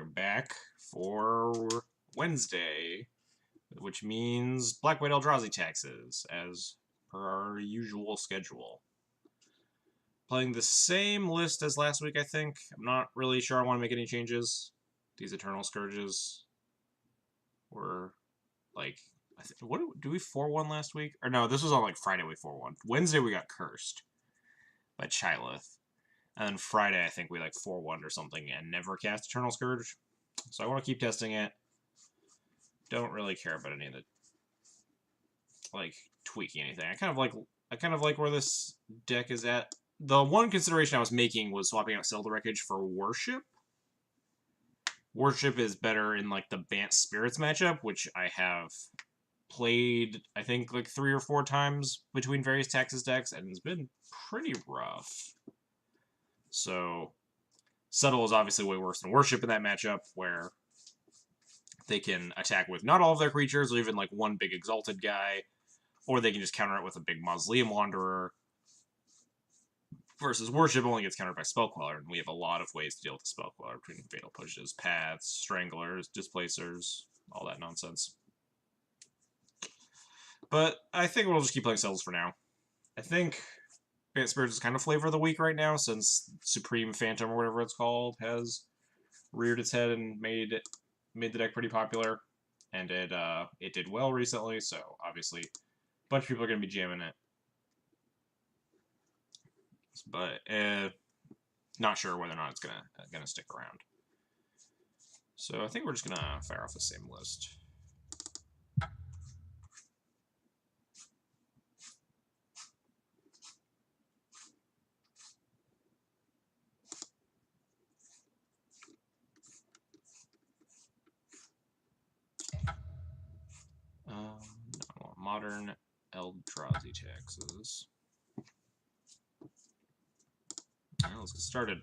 We're back for Wednesday, which means Black White Eldrazi taxes, as per our usual schedule. Playing the same list as last week, I think. I'm not really sure I want to make any changes. These Eternal Scourges were, like, what do we 4-1 last week? Or no, this was on, like, Friday we 4-1. Wednesday we got cursed by Chylith. And then Friday, I think we, like, 4-1 or something and never cast Eternal Scourge. So I want to keep testing it. Don't really care about any of the, like, tweaking anything. I kind of like where this deck is at. The one consideration I was making was swapping out Cell Wreckage for Worship. Worship is better in, like, the Bant Spirits matchup, which I have played, I think, like, 3 or 4 times between various Taxes decks, and it's been pretty rough. So, Settle is obviously way worse than Worship in that matchup, where they can attack with not all of their creatures, or even, like, one big Exalted guy, or they can just counter it with a big Mausoleum Wanderer, versus Worship only gets countered by Spellqueller, and we have a lot of ways to deal with the Spellqueller, between Fatal Pushes, Paths, Stranglers, Displacers, all that nonsense. But I think we'll just keep playing Cells for now. I think Bant Spirits is kind of flavor of the week right now, since Supreme Phantom, or whatever it's called, has reared its head and made the deck pretty popular. And it did well recently, so obviously a bunch of people are going to be jamming it. But not sure whether or not it's gonna stick around. So I think we're just gonna fire off the same list. No, modern Eldrazi taxes. Alright, let's get started.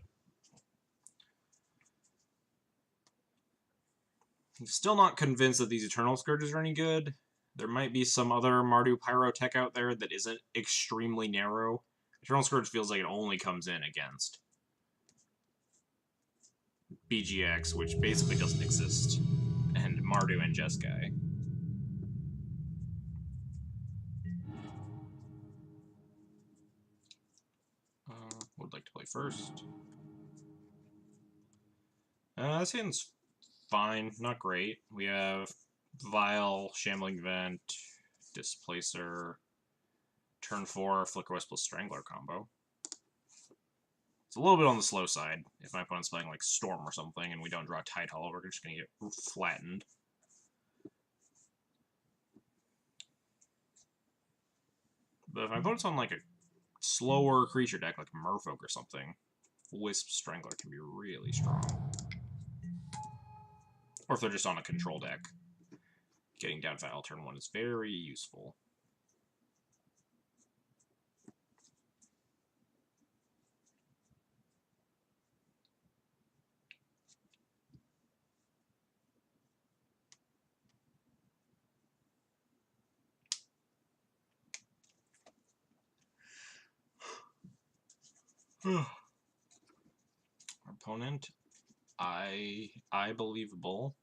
I'm still not convinced that these Eternal Scourges are any good. There might be some other Mardu Pyro tech out there that isn't extremely narrow. Eternal Scourge feels like it only comes in against BGX, which basically doesn't exist, and Mardu and Jeskai. Would like to play first. This hand's fine, not great. We have Vile, Shambling Vent, Displacer, turn 4, Flicker Wisp plus Strangler combo. It's a little bit on the slow side. If my opponent's playing like Storm or something and we don't draw Tide Hollow, we're just going to get flattened. But if my opponent's on like a slower creature deck, like Merfolk or something, Wisp Strangler can be really strong. Or if they're just on a control deck, getting down Vile turn 1 is very useful. Our opponent, I believable.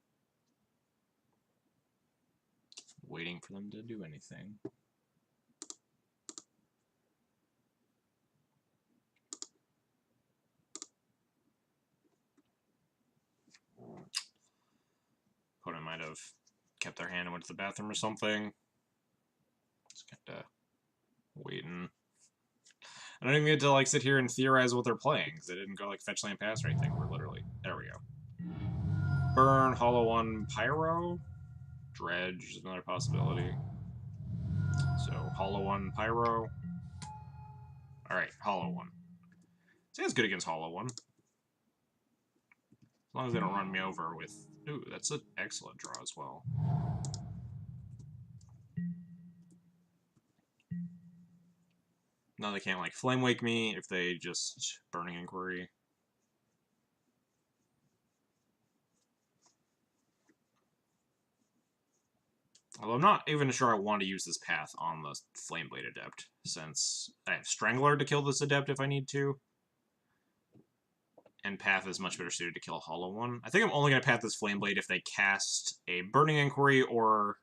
Waiting for them to do anything. Opponent might have kept their hand and went to the bathroom or something. Just kinda waiting. I don't even get to like sit here and theorize what they're playing, because they didn't go like fetch land pass or anything. We're literally there we go. Burn, Hollow One, Pyro. Dredge is another possibility. So Hollow One, Pyro. Alright, Hollow One. See, it's good against Hollow One. As long as they don't run me over with... Ooh, that's an excellent draw as well. Now they can't, like, Flame Wake me if they just Burning Inquiry. Although I'm not even sure I want to use this path on the Flameblade Adept, since I have Strangler to kill this Adept if I need to. And Path is much better suited to kill a Hollow one. I think I'm only going to Path this Flameblade if they cast a Burning Inquiry or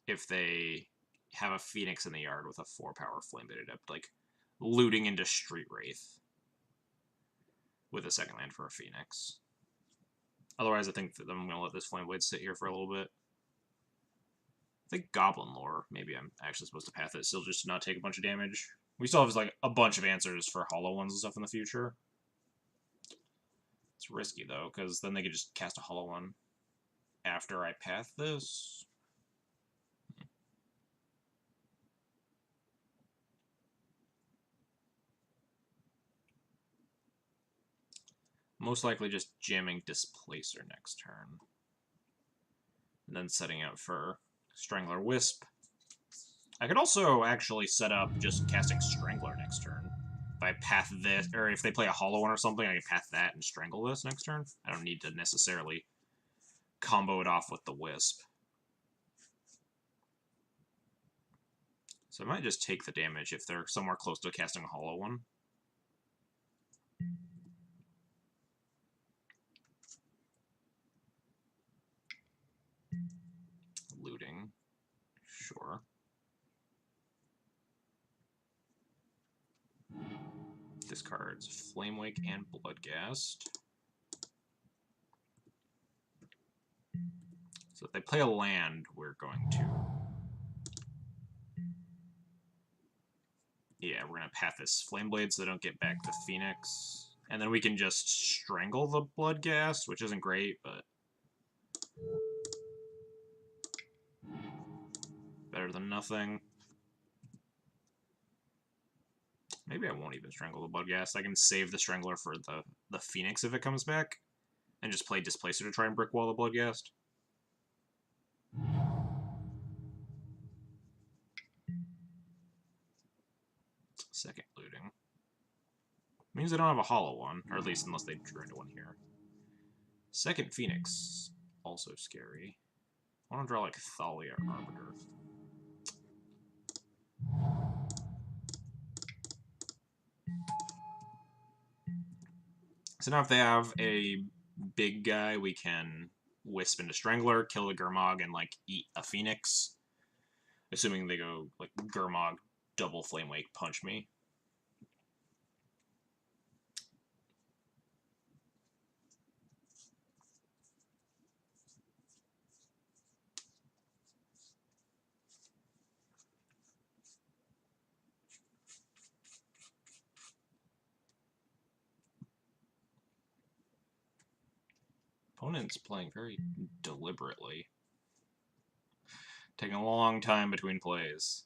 if they have a Phoenix in the yard with a 4-power Flameblade Adept, like looting into Street Wraith with a second land for a Phoenix. Otherwise, I think that I'm going to let this Flameblade sit here for a little bit. I think Goblin Lore, maybe I'm actually supposed to Path it still just to not take a bunch of damage. We still have like a bunch of answers for Hollow ones and stuff in the future. It's risky, though, because then they could just cast a Hollow one after I Path this. Most likely just jamming Displacer next turn. And then setting up for Strangler Wisp. I could also actually set up just casting Strangler next turn. If I Path this, or if they play a Hollow one or something, I can Path that and Strangle this next turn. I don't need to necessarily combo it off with the Wisp. So I might just take the damage if they're somewhere close to casting a Hollow one. Looting. Sure. Discards Flamewake and Bloodghast. So if they play a land, we're going to... Yeah, we're going to Path this Flameblade so they don't get back the Phoenix. And then we can just Strangle the Bloodghast, which isn't great, but... better than nothing. Maybe I won't even Strangle the Bloodghast. I can save the Strangler for the Phoenix if it comes back. And just play Displacer to try and brick wall the Bloodghast. Second looting. Means they don't have a Hollow one, or at least unless they drew into one here. Second Phoenix. Also scary. I want to draw like Thalia or Arbiter. So now if they have a big guy, we can Wisp into Strangler, kill the Gurmag, and like eat a Phoenix. Assuming they go like Gurmag, double Flamewake, punch me. Opponent's playing very deliberately. Taking a long time between plays.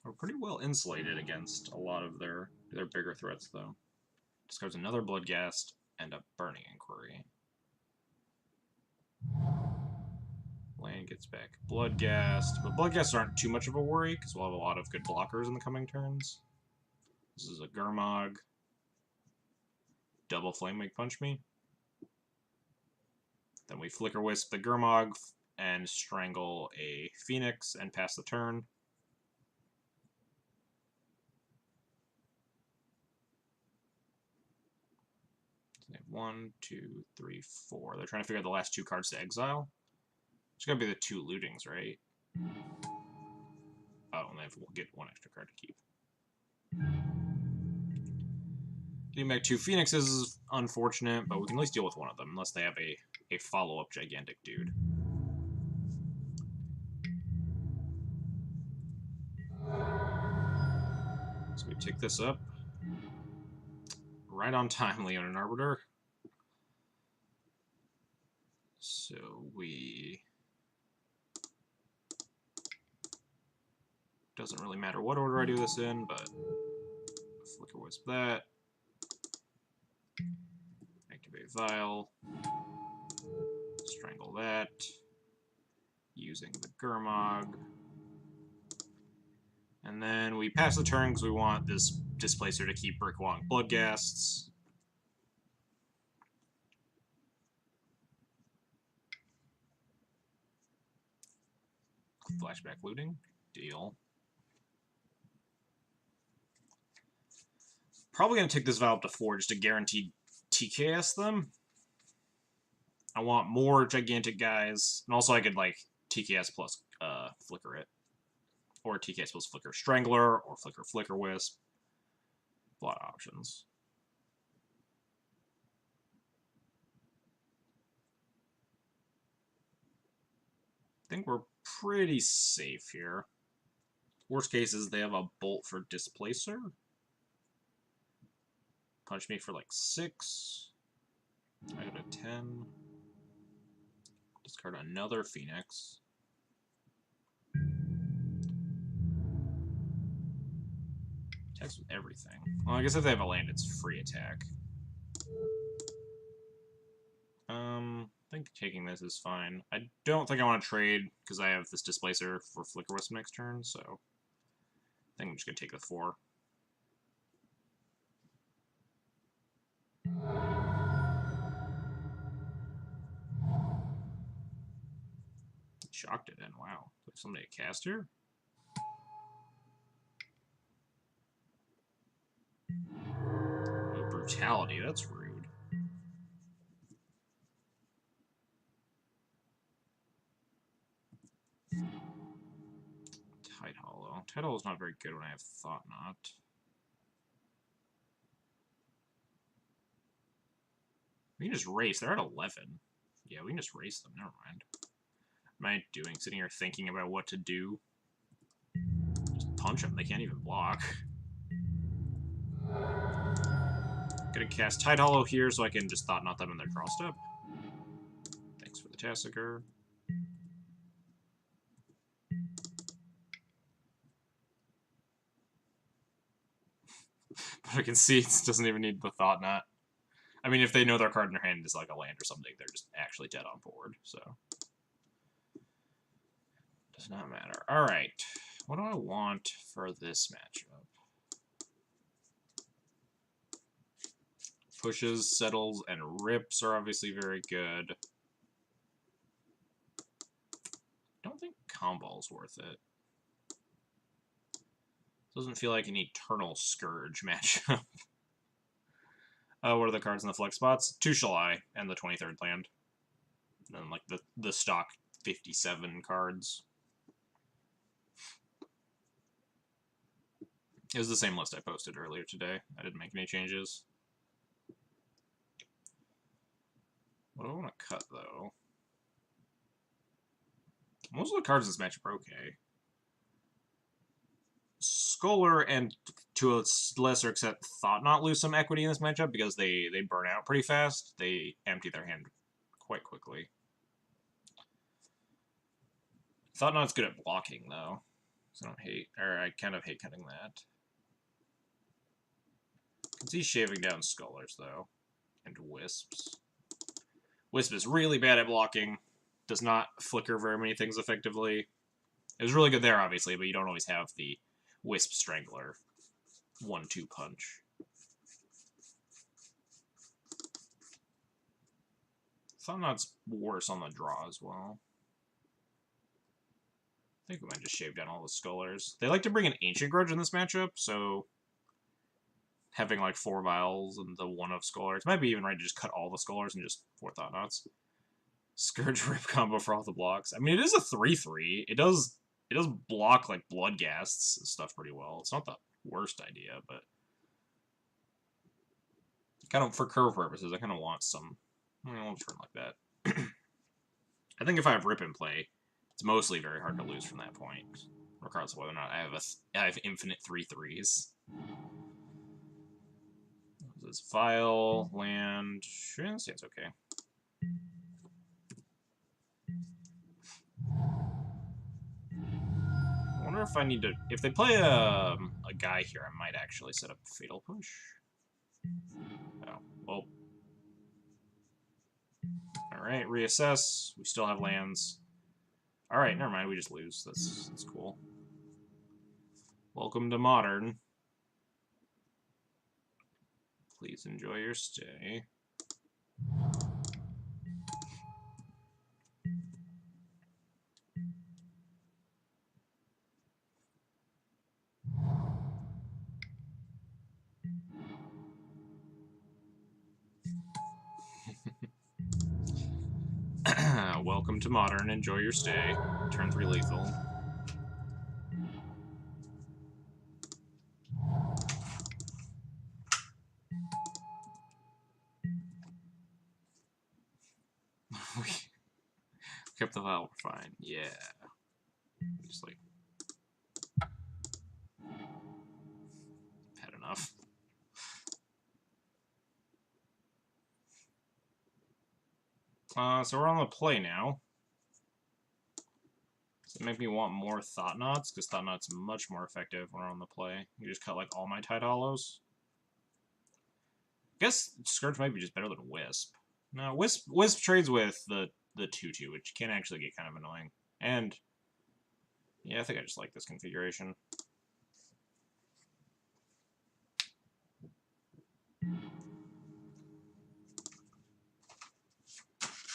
We're pretty well insulated against a lot of their bigger threats, though. Discards another Bloodghast and a Burning Inquiry. Land gets back Bloodghast, but Bloodghasts aren't too much of a worry, because we'll have a lot of good blockers in the coming turns. This is a Gurmag. Double Flamewake punch me. Then we Flicker Wisp the Gurmag and Strangle a Phoenix and pass the turn. So they have 1, 2, 3, 4. They're trying to figure out the last 2 cards to exile. It's going to be the 2 lootings, right? Oh, and we'll get 1 extra card to keep. Getting back 2 Phoenixes is unfortunate, but we can at least deal with one of them, unless they have a follow-up gigantic dude. So we take this up. Right on time, Leonin Arbiter. So we... Doesn't really matter what order I do this in, but Flicker Wisp that. Activate Vial. Strangle that. Using the Gurmag. And then we pass the turn because we want this Displacer to keep brickwalling Bloodghasts. Flashback looting. Deal. Probably going to take this Vial up to 4 just to guarantee TKS them. I want more gigantic guys. And also I could, like, TKS plus Flicker it. Or TKS plus Flicker Strangler, or Flicker Wisp. A lot of options. I think we're pretty safe here. Worst case is they have a Bolt for Displacer. Punch me for like 6. I got a 10. Discard another Phoenix. Attacks with everything. Well, I guess if they have a land, it's free attack. I think taking this is fine. I don't think I want to trade because I have this Displacer for Flicker Wisp next turn, so I think I'm just going to take the 4. Shocked it in. Wow. Somebody a caster? Oh, brutality. That's rude. Tide Hollow. Tide Hollow is not very good when I have Thought Knot. We can just race. They're at 11. Yeah, we can just race them. Never mind. What am I doing? Sitting here thinking about what to do? Just punch them. They can't even block. Gonna cast Tide Hollow here so I can just Thought Knot them in their draw step. Thanks for the Tassiger. But I can see it doesn't even need the Thought Knot. I mean, if they know their card in their hand is like a land or something, they're just actually dead on board, so. Does not matter. Alright. What do I want for this matchup? Pushes, settles, and rips are obviously very good. Don't think Comball's worth it. Doesn't feel like an Eternal Scourge matchup. What are the cards in the flex spots? 2 Shall I and the 23rd land. And then like the stock 57 cards. It was the same list I posted earlier today. I didn't make any changes. What do I want to cut, though? Most of the cards in this matchup are okay. Scholar and, to a lesser extent, Thought Knot lose some equity in this matchup because they burn out pretty fast. They empty their hand quite quickly. Thought Knot's good at blocking, though. So I kind of hate cutting that. I can see shaving down Scholars, though. And Wisps. Wisp is really bad at blocking. Does not flicker very many things effectively. It was really good there, obviously, but you don't always have the Wisp Strangler 1-2 punch. Thought Knot's worse on the draw as well. I think we might just shave down all the Scholars. They like to bring an Ancient Grudge in this matchup, so having like 4 Vials and the 1 of Scholars. Might be even right to just cut all the Scholars and just 4 Thought Knots. Scourge Rip combo for all the blocks. I mean, it is a 3/3. It does block like Bloodghasts and stuff pretty well. It's not the worst idea, but kind of for curve purposes, I kind of want some. I don't turn like that. I think if I have Rip in play, it's mostly very hard to lose from that point, regardless of whether or not I have infinite 3/3s. This File, land, yeah, it's okay. I wonder if I need to. If they play a guy here, I might actually set up Fatal Push. Oh, well. Alright, reassess. We still have lands. Alright, never mind, we just lose. That's cool. Welcome to Modern. Please enjoy your stay. welcome to Modern. Enjoy your stay. Turn 3 lethal. We kept the file, we're fine. Yeah. Just like... had enough. So we're on the play now. Does it make me want more Thought Knots? Because Thought Knots much more effective when we're on the play. You just cut like all my Tide Hollows. I guess Scourge might be just better than Wisp. No, Wisp trades with the 2/2, which can actually get kind of annoying. And yeah, I think I just like this configuration.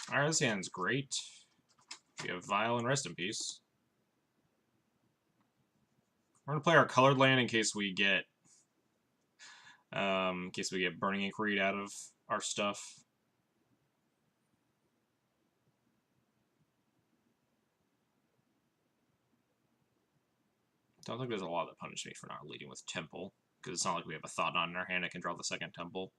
Alright, this hand's great. We have Vile and Rest in Peace. We're gonna play our colored land in case we get Burning Inquiry out of our stuff. Don't think there's a lot that punish me for not leading with Temple, because it's not like we have a Thought Knot in our hand that can draw the second Temple.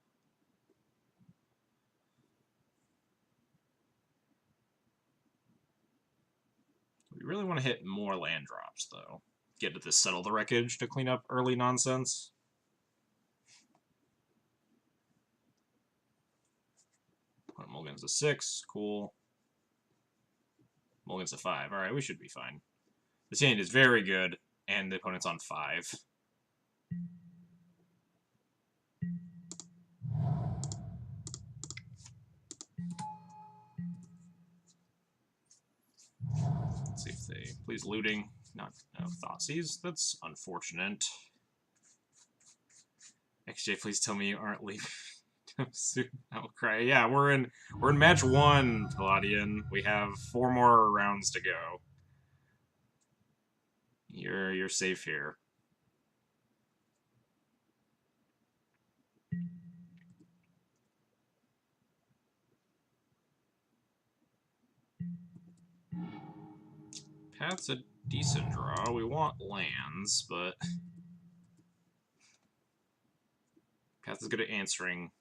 We really want to hit more land drops, though. Get to this Settle the Wreckage to clean up early nonsense. Put Mulligan's a 6, cool. Mulligan's a 5. Alright, we should be fine. This hand is very good, and the opponent's on 5. Let's see if they... Please looting. Not no Thoughtseize. That's unfortunate. XJ, please tell me you aren't leaving. Soon I'll cry. Yeah, we're in match 1, Palladian. We have 4 more rounds to go. You're safe here. Path's a decent draw. We want lands, but Path is good at answering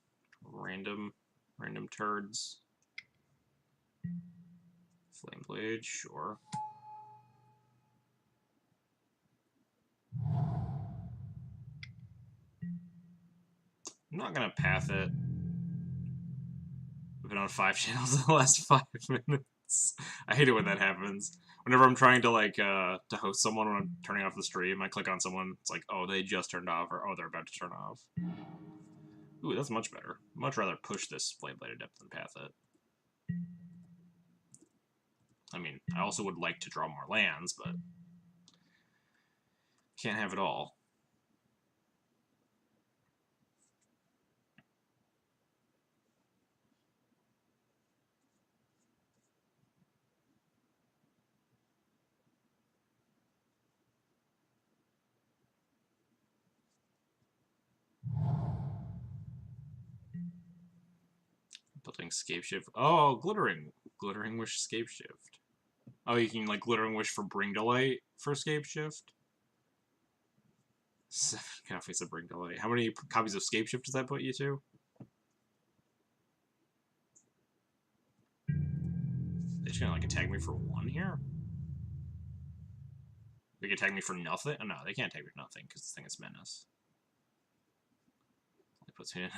random turds. Flame Blade, sure. I'm not gonna Path it. We've been on 5 channels in the last 5 minutes. I hate it when that happens. Whenever I'm trying to, like, to host someone when I'm turning off the stream, I click on someone, it's like, oh, they just turned off, or oh, they're about to turn off. Ooh, that's much better. Much rather push this Flame Blade Adept than Path it. I mean, I also would like to draw more lands, but can't have it all. Building Scapeshift. Oh, Glittering Wish Scapeshift. Oh, you can, like, Glittering Wish for Bring Delight for Scapeshift? 7 copies of Bring Delight. How many copies of Scapeshift does that put you to? They're just gonna, like, attack me for 1 here? They can attack me for nothing? Oh, no, they can't attack me for nothing, because this thing is Menace. It puts me in...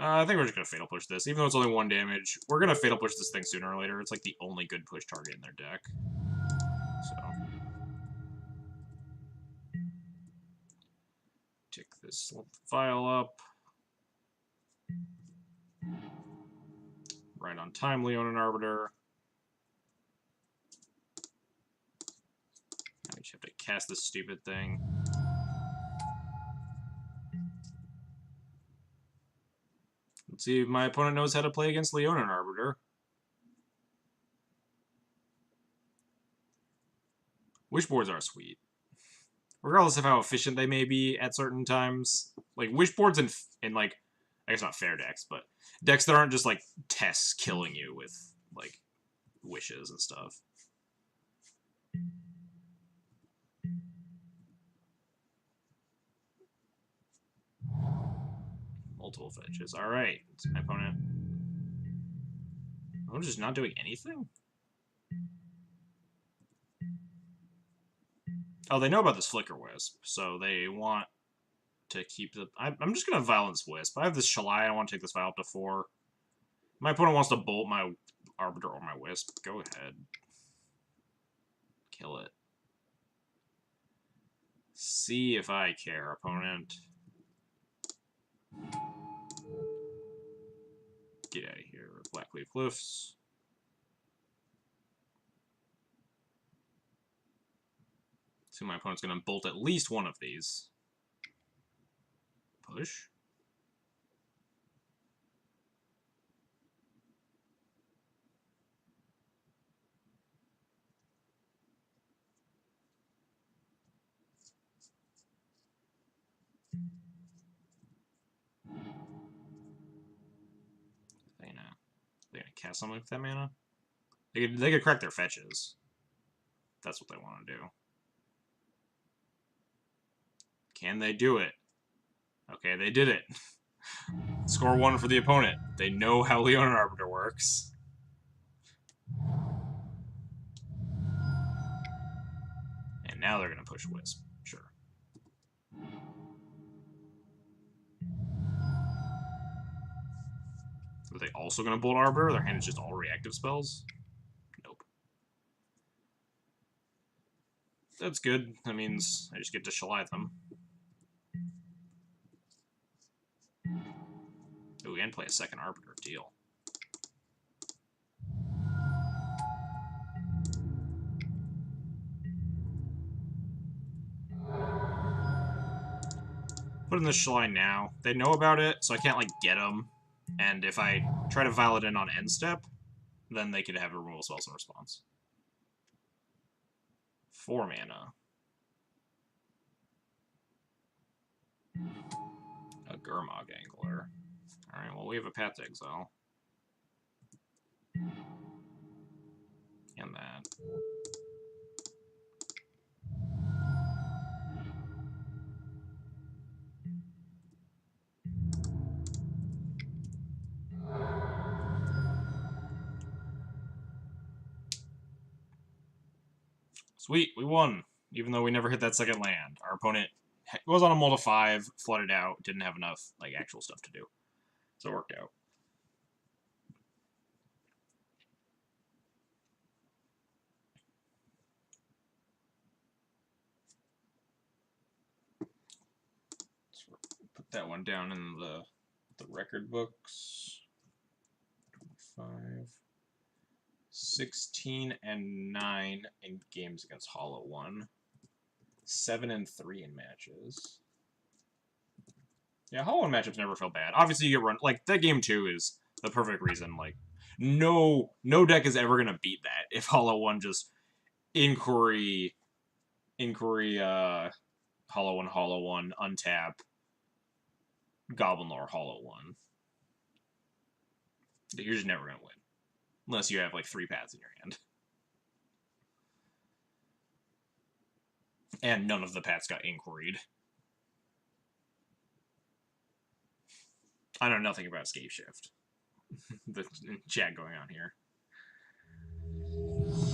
I think we're just gonna Fatal Push this. Even though it's only 1 damage, we're gonna Fatal Push this thing sooner or later. It's like the only good push target in their deck. So... tick this file up. Right on time, Leonin Arbiter. I just have to cast this stupid thing. Let's see if my opponent knows how to play against Leonin Arbiter. Wishboards are sweet. Regardless of how efficient they may be at certain times. Like, wishboards and like, I guess not fair decks, but decks that aren't just like tests killing you with like wishes and stuff. Multiple fetches. Alright. It's my opponent. I'm just not doing anything? Oh, they know about this Flicker Wisp, so they want to keep the... I'm just going to Violence Wisp. I have this Shalai. I want to take this Vial up to 4. My opponent wants to bolt my Arbiter or my Wisp. Go ahead. Kill it. See if I care, opponent. Get out of here. Blackleaf Cliffs. So my opponent's going to bolt at least one of these. Push. They're gonna cast something with that mana? They could crack their fetches. That's what they want to do. Can they do it? Okay, they did it. Score 1 for the opponent. They know how Leonin Arbiter works. And now they're gonna push Wisp. Sure. Are they also gonna Bolt Arbiter? Their hand is just all reactive spells? Nope. That's good. That means I just get to Shalai them. Ooh, and play a second Arbiter. Deal. Put in the Shalai now. They know about it, so I can't, like, get them. And if I try to Vial it in on end step, then they could have a removal spells in response. 4 mana. A Gurmag Angler. Alright, well, we have a Path to Exile. And that. Sweet, we won. Even though we never hit that second land. Our opponent was on a mull to 5, flooded out, didn't have enough like actual stuff to do. So it worked out. Put that one down in the record books. 25. 16 and 9 in games against Hollow One. 7 and 3 in matches. Yeah, Hollow One matchups never felt bad. Obviously, you get run like that game 2 is the perfect reason. Like, no deck is ever gonna beat that if Hollow One just inquiry, Hollow One, untap, Goblin Lore, Hollow One. You're just never gonna win. Unless you have, like, 3 paths in your hand. And none of the paths got inquiried. I know nothing about Scape Shift. The chat going on here.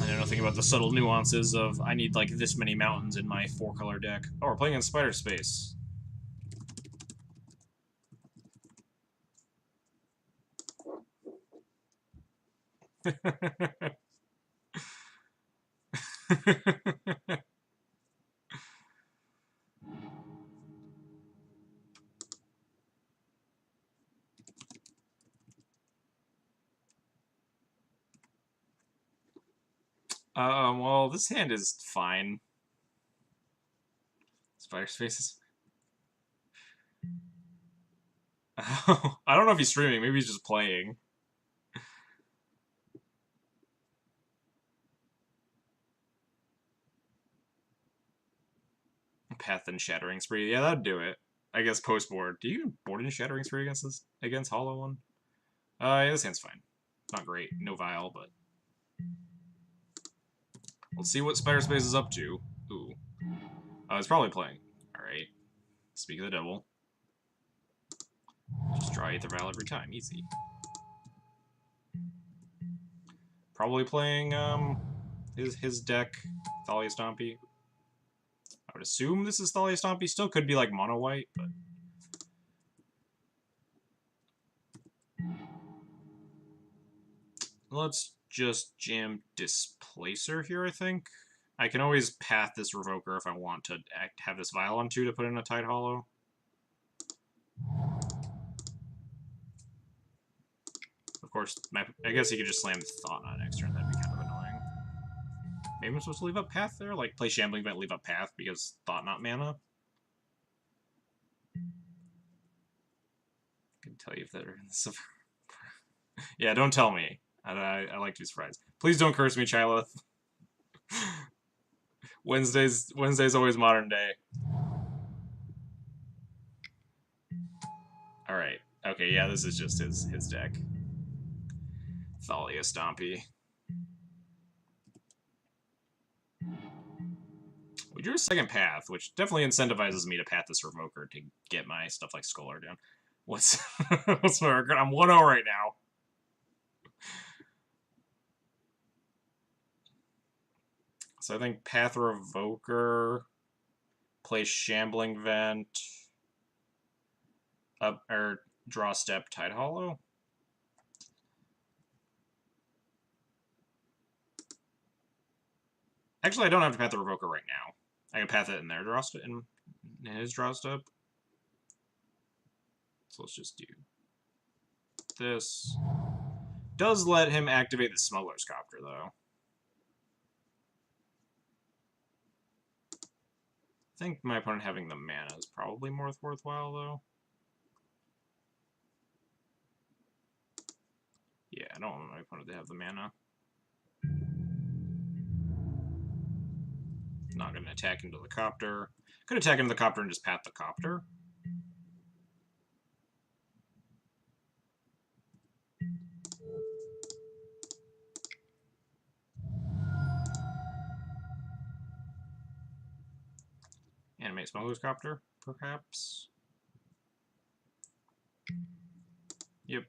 I know nothing about the subtle nuances of, I need, like, this many mountains in my 4-color deck. Oh, we're playing in Spider Space. Well, this hand is fine. Spider Spaces. I don't know if he's streaming. Maybe he's just playing. Path and Shattering Spree. Yeah, that'd do it. I guess post board. Do you board in Shattering Spree against Hollow one? Yeah, this hand's fine. Not great. No Vial, but let's see what Spider Space is up to. Ooh. It's probably playing. Alright. Speak of the devil. Just draw Aether Vial every time. Easy. Probably playing his deck, Thalia Stompy. I would assume this is Thalia Stompy. Still could be like mono white, but let's just jam Displacer here, I think. I can always path this Revoker if I want to have this Vial on 2 to put in a Tide Hollow. Of course, I guess you could just slam Thought on next turn. That'd be kind of annoying. Maybe I'm supposed to leave up Path there? Like, play Shambling Vent, leave up Path because Thought not mana? I can tell you if they're in the... Yeah, don't tell me. I like to be surprised. Please don't curse me, Chyleth. Wednesday's always modern day. Alright. Okay, yeah, this is just his deck. Thalia Stompy. We drew a second path, which definitely incentivizes me to path this Revoker to get my stuff like Scholar down. What's my record? I'm 1-0 right now. So I think Path Revoker, play Shambling Vent, or draw Step Tide Hollow. Actually, I don't have to path the Revoker right now. I can path it in their draw step, in his draw step. So let's just do this. Does let him activate the Smuggler's Copter, though. I think my opponent having the mana is probably more worthwhile, though. Yeah, I don't want my opponent to have the mana. Not going to attack into the Copter. Could attack into the Copter and just path the Copter. Animate Smuggler's Copter, perhaps. Yep.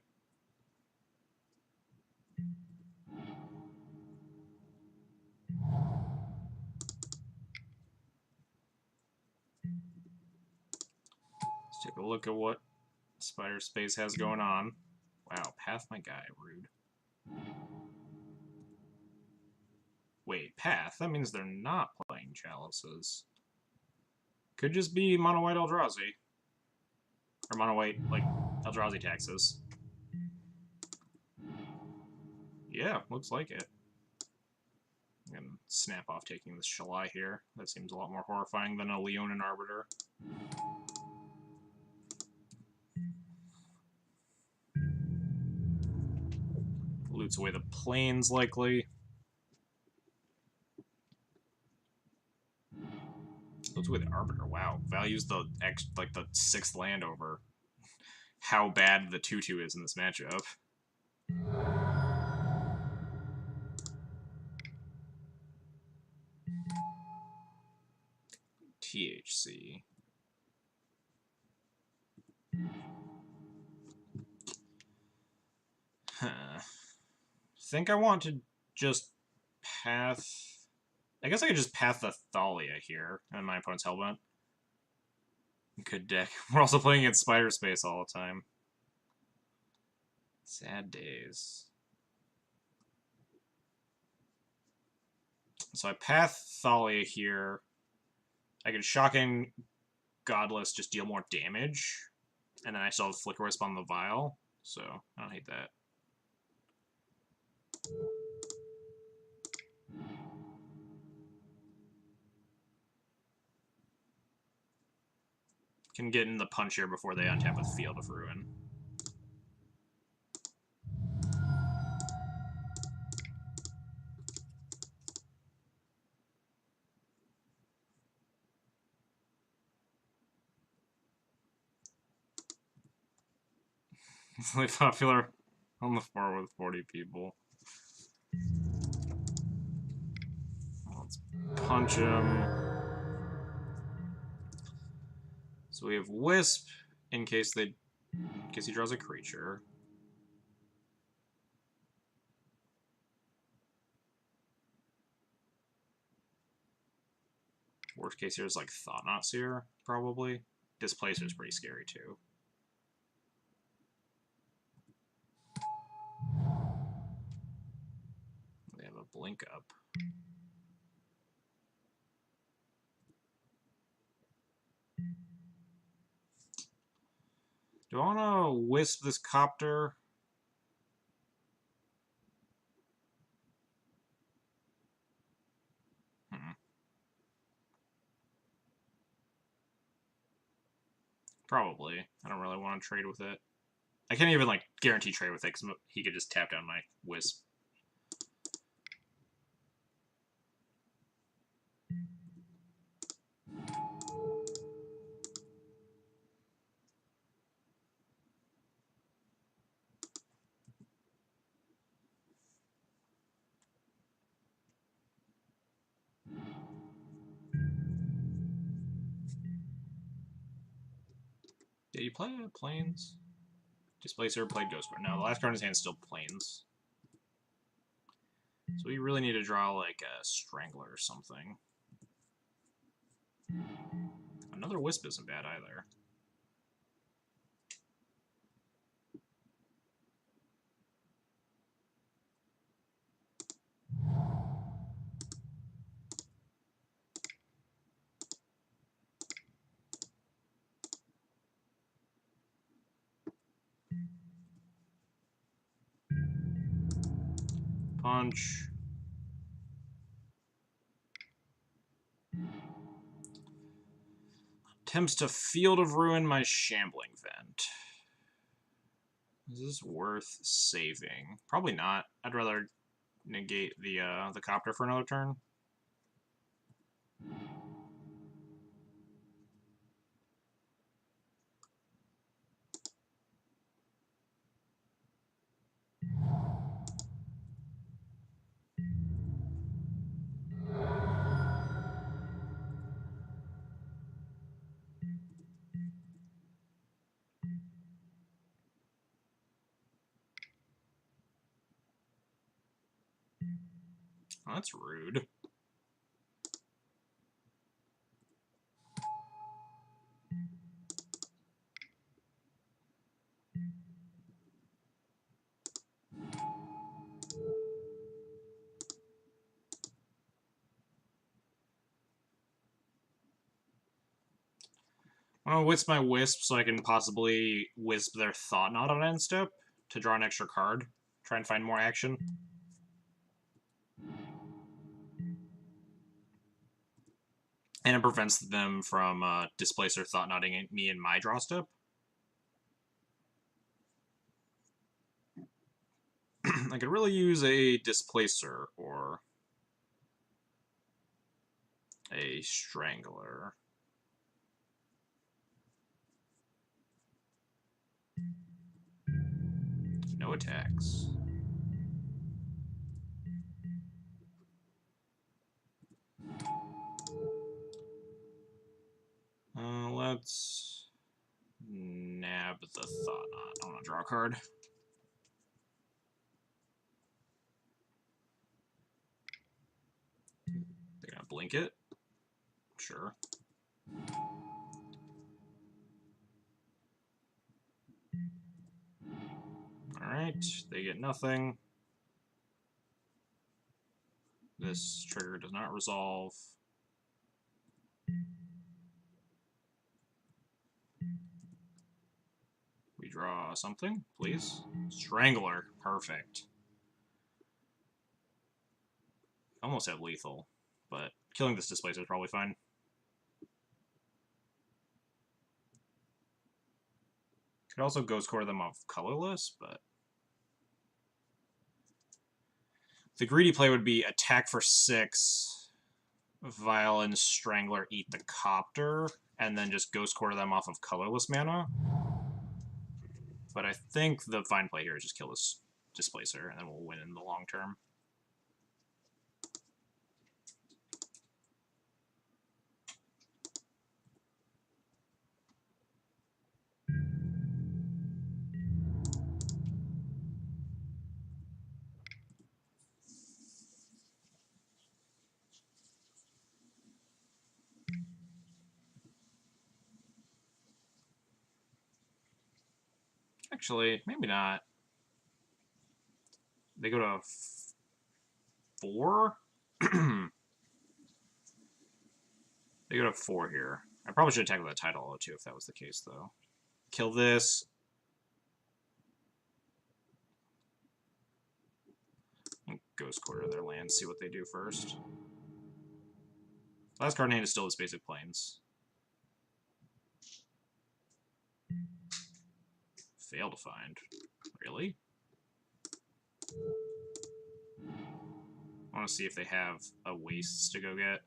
Let's take a look at what Spider Space has going on. Wow, path my guy, rude. Wait, path? That means they're not playing Chalices. Could just be mono white Eldrazi. Or mono white, like, Eldrazi taxes. Yeah, looks like it. I'm gonna snap off taking this Shalai here. That seems a lot more horrifying than a Leonin Arbiter. Loots away the plains, likely. Loots away the Arbiter. Wow, values the like the 6th land over how bad the 2/2 is in this matchup. THC. Huh. Think I want to just path... I guess I could just path the Thalia here, and my opponent's Hellbent. Good deck. We're also playing against Spider Space all the time. Sad days. So I path Thalia here. I could Shocking Godless, just deal more damage. And then I still have Flicker Wisp on the Vial. So, I don't hate that. Can get in the punch here before they untap with Field of Ruin. It's really popular on the floor with 40 people. Let's punch him. So we have Wisp in case he draws a creature. Worst case here is like Thought-Knot Seer, probably. Displacer is pretty scary too. They have a Blink Up. Do I want to Wisp this Copter? Probably. I don't really want to trade with it. I can't even, like, guarantee trade with it, because he could just tap down my Wisp. Did he play Plains? Displacer played Ghost Card. No, the last card in his hand is still Plains. So we really need to draw, like, a Strangler or something. Another Wisp isn't bad either. Punch. Attempts to Field of Ruin my Shambling Vent. Is this worth saving? Probably not. I'd rather negate the Copter for another turn. Oh, that's rude. I'm gonna Wisp my Wisp so I can possibly Wisp their Thought-Knot on end step to draw an extra card. Try and find more action. And it prevents them from Displacer Thought-Knotting me in my draw step. I could really use a Displacer or a Strangler. No attacks. Let's nab the Thought-Knot. I want to draw a card. They're gonna blink it. Sure. Alright, they get nothing. This trigger does not resolve. We draw something, please. Strangler. Perfect. Almost have lethal, but killing this Displacer is probably fine. Could also Ghost Core them off colorless, but the greedy play would be attack for 6, Violin, Strangler, eat the Copter, and then just Ghost Core them off of colorless mana. But I think the fine play here is just kill this Displacer, and then we'll win in the long term. Actually, maybe not. They go to 4? They go to 4 here. I probably should attack with that title too if that was the case, though. Kill this. And Ghost Quarter their land, see what they do first. Last card in hand is still this basic plains. Fail to find. Really? I want to see if they have a wastes to go get.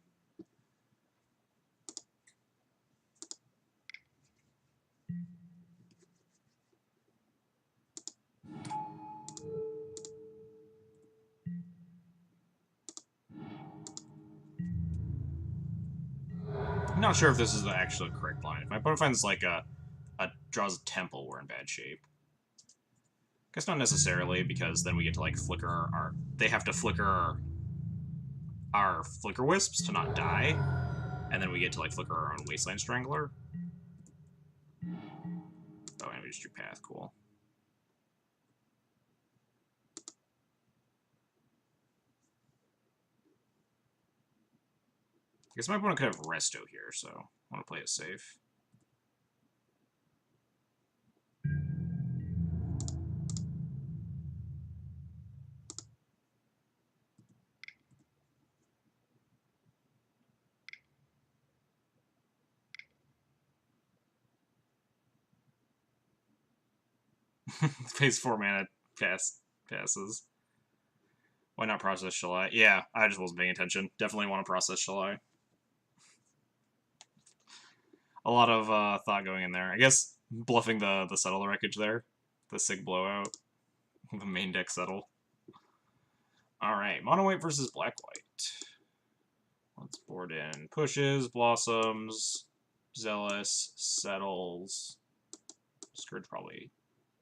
I'm not sure if this is the actual correct line. If my opponent finds like a draws a temple, we're in bad shape. Guess not necessarily, because then we get to like flicker our. They have to flicker our flicker wisps to not die, and then we get to like flicker our own wasteland strangler. Oh, and we just drew path. Cool. I guess my opponent could have resto here, so I want to play it safe. Pays 4 mana, passes. Why not process Shalai? Yeah, I just wasn't paying attention. Definitely want to process Shalai. A lot of thought going in there. I guess bluffing the settle wreckage there. The Sig blowout. The main deck settle. Alright, mono white versus black white. Let's board in pushes, blossoms, zealous, settles. Scourge probably.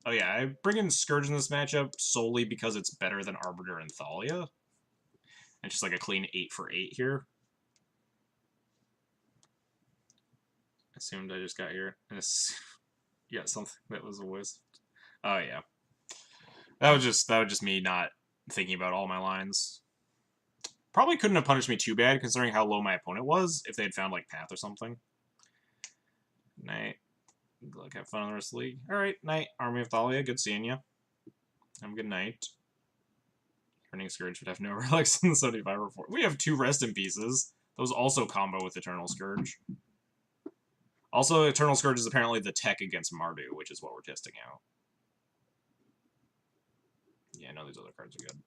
Oh yeah, I bring in Scourge in this matchup solely because it's better than Arbiter and Thalia. And just like a clean 8 for 8 here. Assumed I just got here. Yeah, something that was a wisp. Oh yeah. That was just me not thinking about all my lines. Probably couldn't have punished me too bad considering how low my opponent was if they had found like path or something. Night. Good luck, have fun on the rest of the league. Alright, night. Army of Thalia, good seeing ya. Have a good night. Turning Scourge would have no relics in the 75 report. We have 2 rest in pieces. Those also combo with Eternal Scourge. Also, Eternal Scourge is apparently the tech against Mardu, which is what we're testing out. Yeah, no, these other cards are good.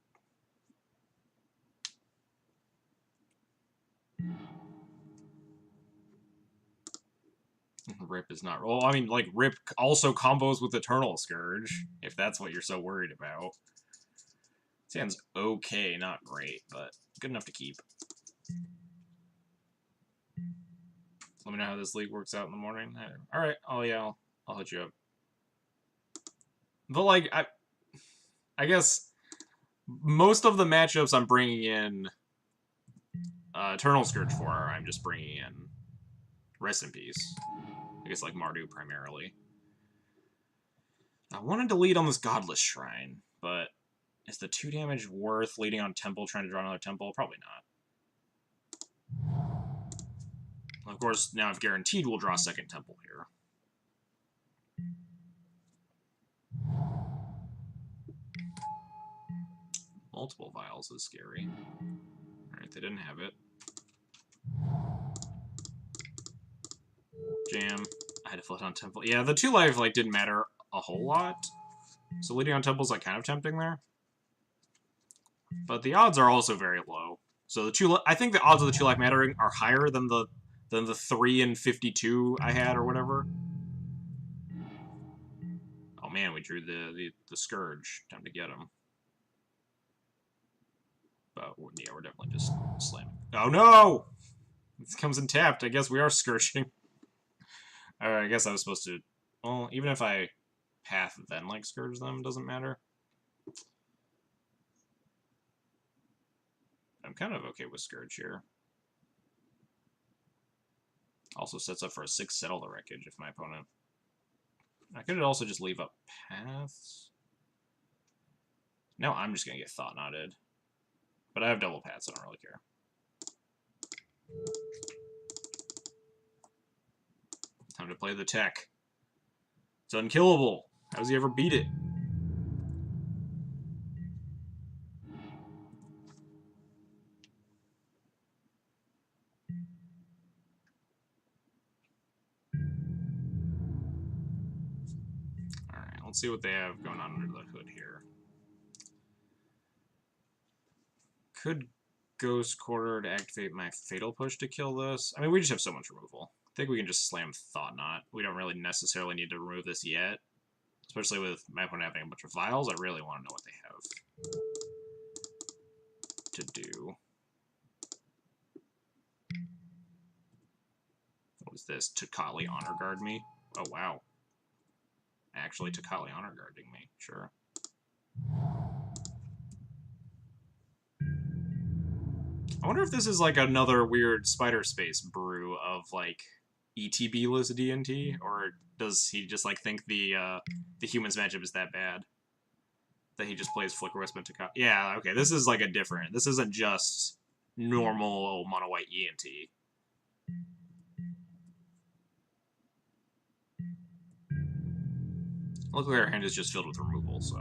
Rip is not... Well, I mean, like, Rip also combos with Eternal Scourge, if that's what you're so worried about. This hand's okay, not great, but good enough to keep. Let me know how this league works out in the morning. Alright, oh yeah, I'll hit you up. But, like, I guess most of the matchups I'm bringing in Eternal Scourge for, I'm just bringing in Rest in Peace. I guess, like, Mardu primarily. I wanted to lead on this Godless Shrine, but is the 2 damage worth leading on Temple, trying to draw another Temple? Probably not. Of course, now I've guaranteed we'll draw a second Temple here. Multiple vials is scary. Alright, they didn't have it. Jam. I had to float on Temple. Yeah, the 2 life, like, didn't matter a whole lot. So leading on Temple's, like, kind of tempting there. But the odds are also very low. So the 2... I think the odds of the 2 life mattering are higher than the 3 and 52 I had, or whatever. Oh, man, we drew the Scourge. Time to get him. But yeah, we're definitely just slamming. Oh no! It comes in tapped. I guess we are Scourging. Alright, I guess I was supposed to... Well, even if I path then like Scourge them, doesn't matter. I'm kind of okay with Scourge here. Also sets up for a 6 Settle the Wreckage if my opponent... I could also just leave up paths. Now I'm just going to get Thought Knotted. But I have double paths, so I don't really care. Time to play the tech. It's unkillable. How does he ever beat it? Alright, let's see what they have going on under the hood here. Could Ghost Quarter to activate my Fatal Push to kill this. I mean, we just have so much removal. I think we can just slam Thought Knot. We don't really necessarily need to remove this yet. Especially with my opponent having a bunch of vials, I really want to know what they have to do. What was this? Tukali Honor Guard me? Oh, wow. Actually, Tukali Honor Guarding me. Sure. I wonder if this is like another weird Spider Space brew of like ETB-less D&T, or does he just like think the humans matchup is that bad that he just plays Flicker Wisp and Tukali? Yeah, okay. This is like a different. This isn't just normal mono white E&T. Luckily, our hand is just filled with removal, so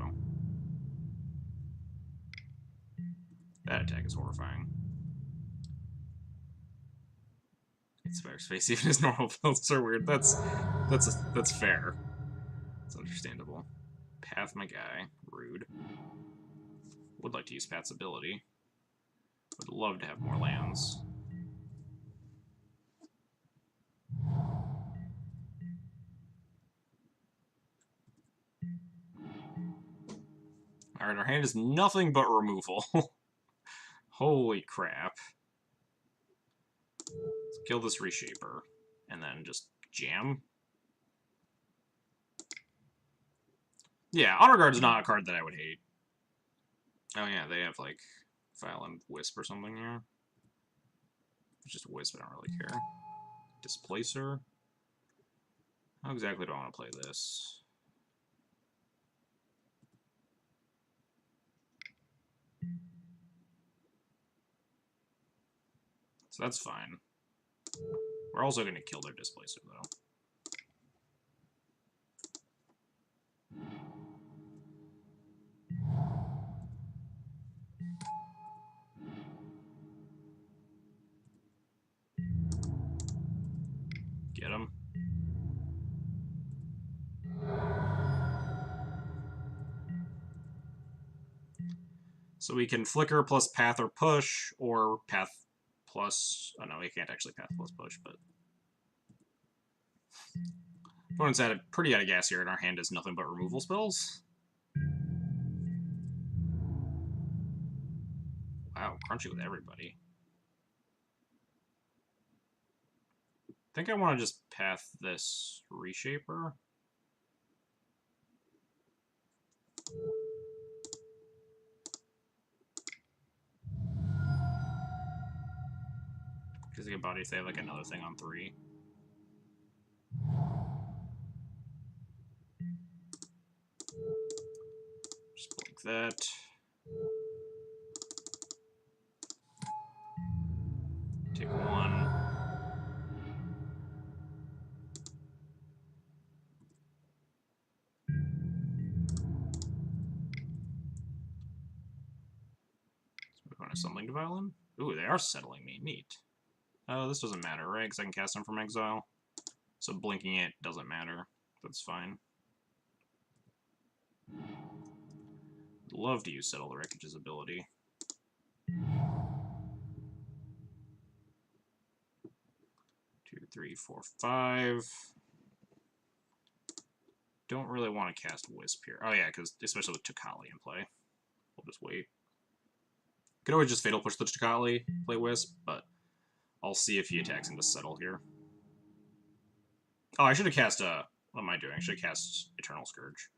that attack is horrifying. Spider Space, even his normal builds are weird. That's fair. It's understandable. Path my guy. Rude. Would like to use Path's ability. Would love to have more lands. Alright, our hand is nothing but removal. Holy crap. Let's kill this Reshaper. And then just jam. Yeah, Honor Guard's not a card that I would hate. Oh yeah, they have like Violent Wisp or something here. It's just Wisp, I don't really care. Displacer. How exactly do I want to play this? So that's fine. We're also going to kill their Displacer, though. Get him. So we can Flicker plus Path or Push, or Path plus... Oh no, we can't actually Path plus Push, but... Opponent's pretty out of gas here, and our hand is nothing but removal spells. Wow, crunchy with everybody. I think I want to just Path this Reshaper. Because they get bodies, they have like another thing on 3. Just blink that. Take 1. So we're going to Summoning to Violin. Ooh, they are settling me. Neat. Oh, this doesn't matter, right? Because I can cast them from exile. So blinking it doesn't matter. That's fine. Love to use Settle the Wreckage's ability. Two, three, four, 5. don't really want to cast Wisp here. Oh yeah, because especially with Takali in play. We'll just wait. Could always just Fatal Push the Takali, play Wisp, but I'll see if he attacks into Settle here. Oh, I should have cast, what am I doing? I should have cast Eternal Scourge.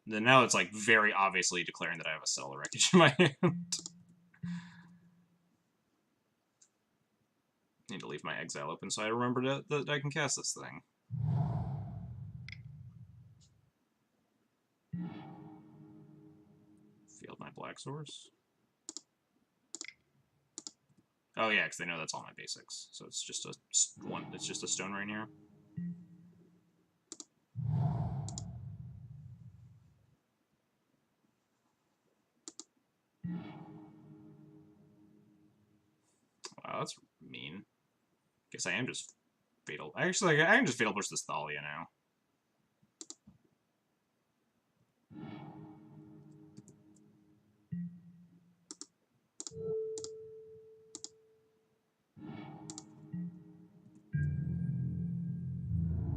Then now it's, like, very obviously declaring that I have a Settle Wreckage in my hand. Need to leave my exile open so I remember that I can cast this thing. Field my Black Source. Oh yeah, because they know that's all my basics. So it's just a one. It's just a Stone Rain here. Wow, that's mean. Guess I am just fatal. Actually, I can just Fatal Push this Thalia now.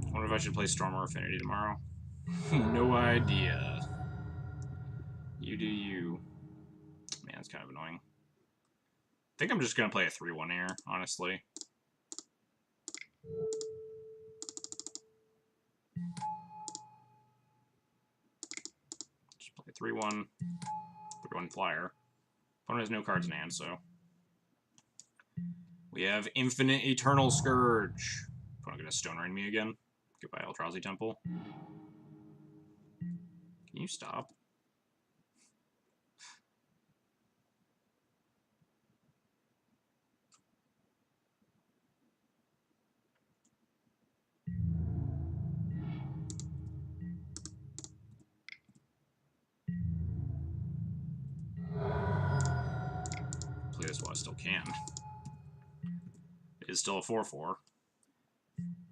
I wonder if I should play Storm or Affinity tomorrow. No idea. You do you. Man, it's kind of annoying. I think I'm just going to play a 3-1 here, honestly. Just play 3-1. 3-1 flyer. Opponent has no cards in hand, so. We have Infinite Eternal Scourge. Opponent going to Stone Rain me again. Goodbye, Eldrazi Temple. Can you stop? Play this while I still can. It is still a 4-4.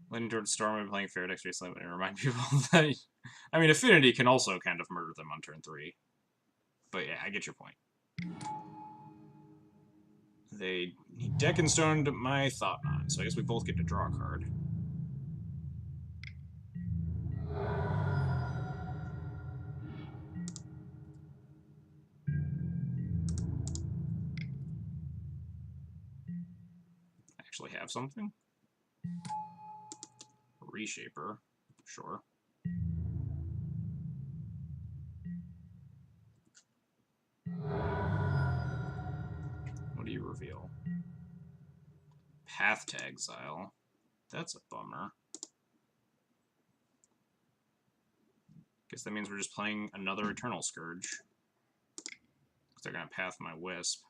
Leaning towards Storm and playing Fair Dex recently, but I remind people that... I mean, Affinity can also kind of murder them on turn 3. But yeah, I get your point. He Deck and Stoned my Thought Knot, so I guess we both get to draw a card. I actually have something? Reshaper, sure. What do you reveal? Path to Exile. That's a bummer. Guess that means we're just playing another Eternal Scourge. Because they're going to path my Wisp.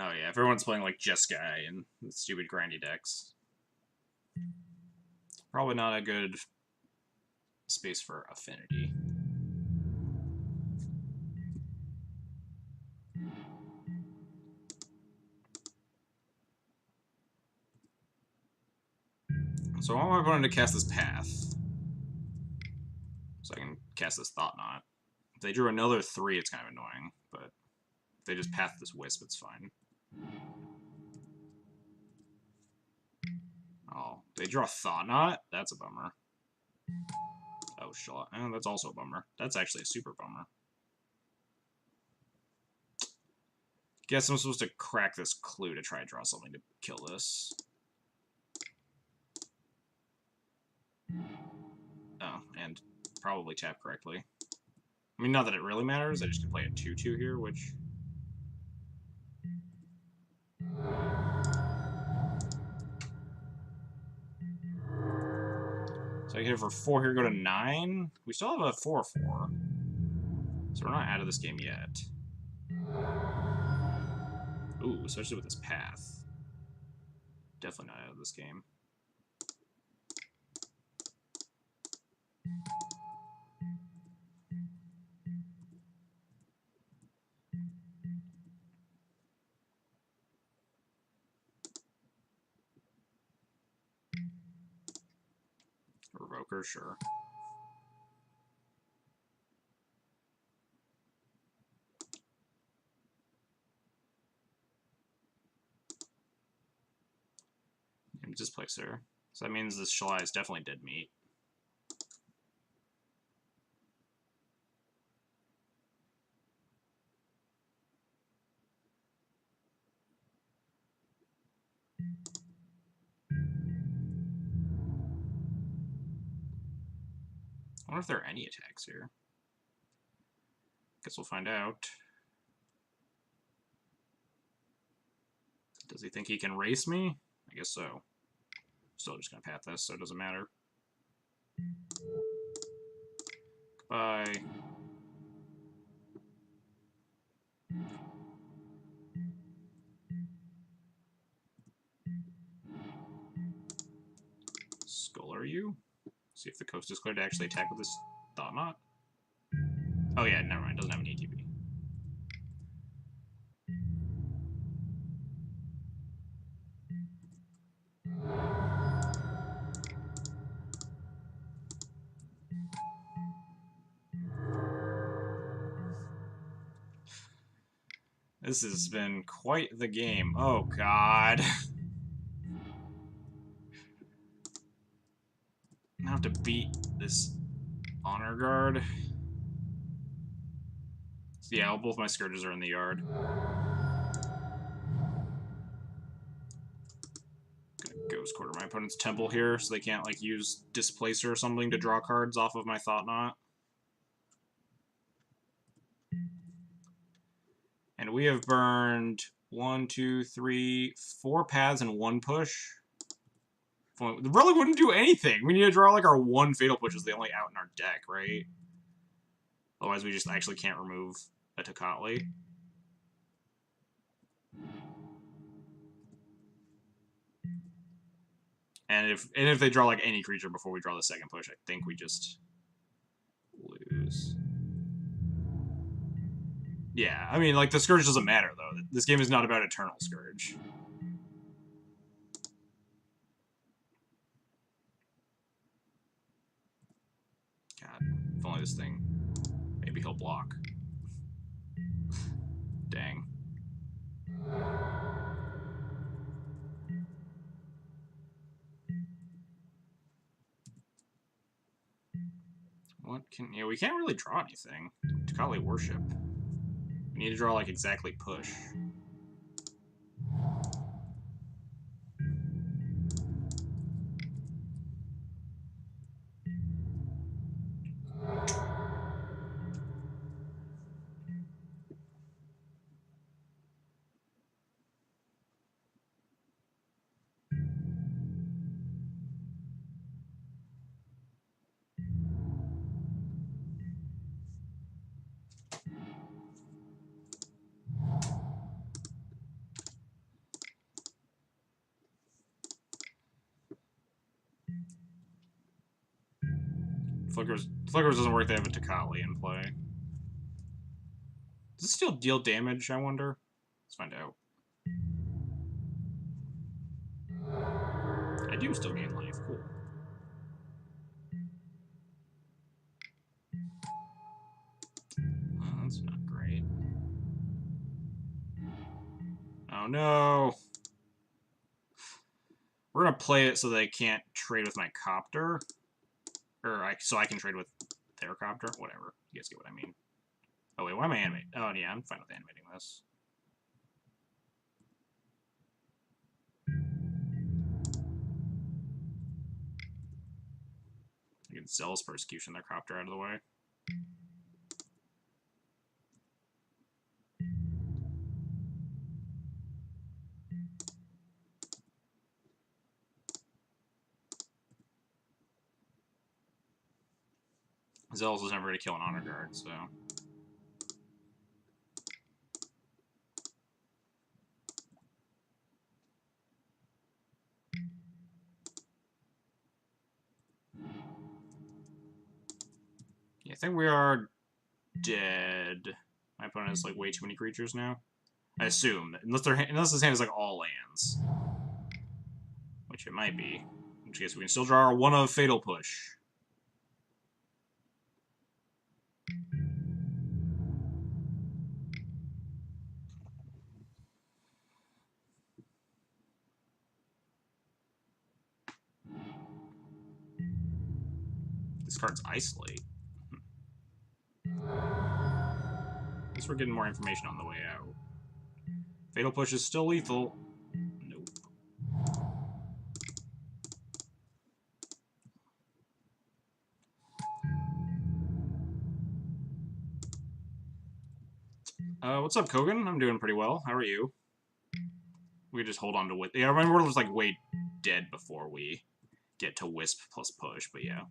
Oh yeah, everyone's playing like Jeskai and stupid grindy decks. Probably not a good space for Affinity. So I want my opponent to cast this Path. So I can cast this Thought Knot. If they drew another 3, it's kind of annoying, but if they just path this Wisp, it's fine. Oh, they draw Thought Knot? That's a bummer. Oh, shot. Oh, that's also a bummer. That's actually a super bummer. Guess I'm supposed to crack this clue to try and draw something to kill this. Oh, and probably tap correctly. I mean, not that it really matters. I just can play a 2-2 here, which... So I hit it for 4 here, go to 9. We still have a 4-4. So we're not out of this game yet. Ooh, especially with this path. Definitely not out of this game. Revoker, sure. Displacer. So that means this Shalai is definitely dead meat. I wonder if there are any attacks here. Guess we'll find out. Does he think he can race me? I guess so. Still just gonna path this, so it doesn't matter. Goodbye. Skull, are you? See if the coast is clear to actually attack with this Thought Knot. Oh yeah, never mind. Doesn't have an ATB. This has been quite the game. Oh god. I have to beat this honor guard. So yeah, both my scourges are in the yard. Gonna Ghost Quarter my opponent's temple here, so they can't like use Displacer or something to draw cards off of my Thought Knot. And we have burned 1, 2, 3, 4 paths and 1 push. The Relic wouldn't do anything. We need to draw like our 1 Fatal Push is the only out in our deck, right? Otherwise we just actually can't remove a Tocatli. And if they draw like any creature before we draw the second push, I think we just lose. Yeah, I mean, like, the Scourge doesn't matter, though. This game is not about Eternal Scourge. God, if only this thing... Maybe he'll block. Dang. What can... Yeah, we can't really draw anything. Tocatli Worship. We need to draw, like, exactly push. Flickers doesn't work, they have a Tocatli in play. Does it still deal damage, I wonder? Let's find out. I do still gain life, cool. Oh, that's not great. Oh no! We're gonna play it so they can't trade with my Copter. So I can trade with their Copter. Whatever. You guys get what I mean. Oh wait, why am I animating? Oh yeah, I'm fine with animating this. I can Zealous Persecution their Copter out of the way. Zealous is never going to kill an Honor Guard, so... Yeah, I think we are dead. My opponent has, like, way too many creatures now. I assume. Unless his hand is, like, all lands. Which it might be. In which case, we can still draw our 1 of Fatal Push. This card's Isolate. At least we're getting more information on the way out. Fatal Push is still lethal. Nope. What's up, Kogan? I'm doing pretty well. How are you? We just hold on to Wisp. Yeah, I remember it was like way dead before we get to Wisp plus Push, but yeah.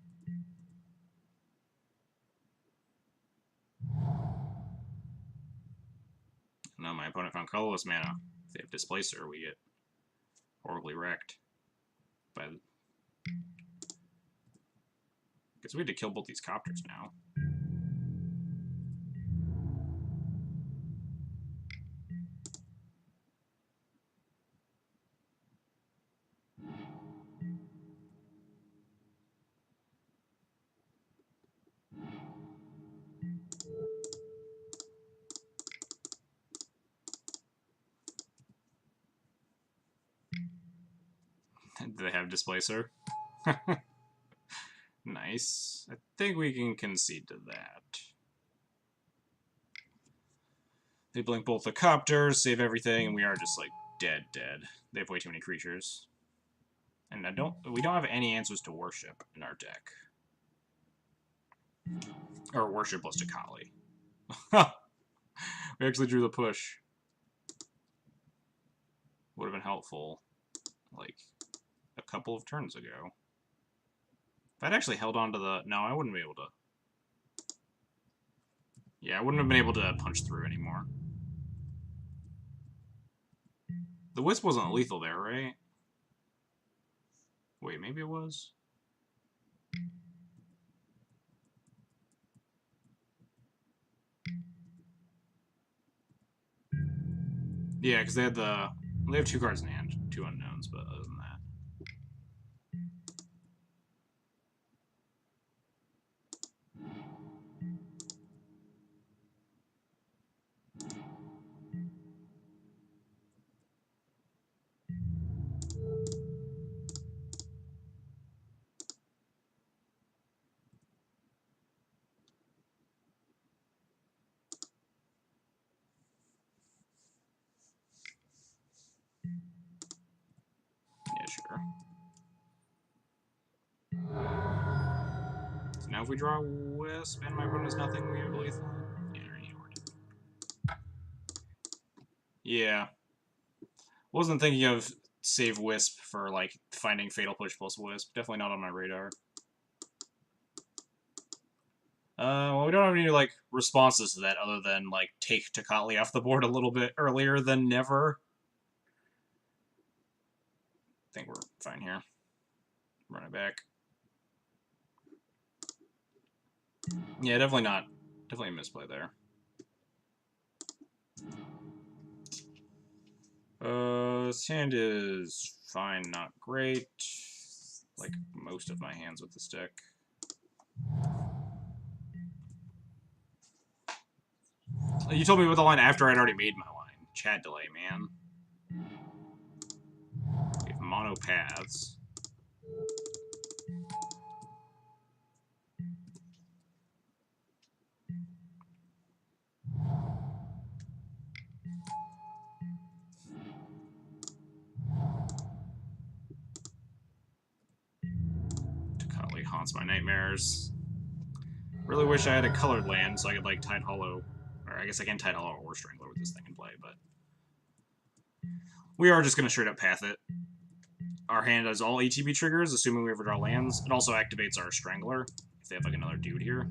No, my opponent found colorless mana. If they have Displacer, we get horribly wrecked. But guess we had to kill both these copters now. Do they have Displacer? Nice. I think we can concede to that. They blink both the copters, save everything, and we are just like dead. They have way too many creatures. And we don't have any answers to worship in our deck. Or worship plus Takali. We actually drew the push. Would have been helpful like a couple of turns ago. If I'd actually held on to the... No, I wouldn't be able to... Yeah, I wouldn't have been able to punch through anymore. The Wisp wasn't lethal there, right? Wait, maybe it was? Yeah, because they had the... They have 2 cards in hand. 2 unknowns, but other than that... Yeah, sure. So now if we draw Wisp and my opponent has nothing, we have lethal? Yeah, you know where to do. Yeah. Wasn't thinking of save Wisp for, like, finding Fatal Push plus Wisp. Definitely not on my radar. Well, we don't have any, like, responses to that other than, like, take Takali off the board a little bit earlier than never. I think we're fine here. Run it back. Yeah, definitely not. Definitely a misplay there. This hand is fine, not great. Like most of my hands with this deck. You told me with the line after I'd already made my line. Chat delay, man. We have mono paths. Takali haunts my nightmares. Really wish I had a colored land so I could, like, Tide Hollow. Or I guess I can Tide Hollow or Strangler with this thing in play, but... We are just going to straight up path it. Our hand has all ATB triggers, assuming we ever draw lands. It also activates our Strangler, if they have, like, another dude here.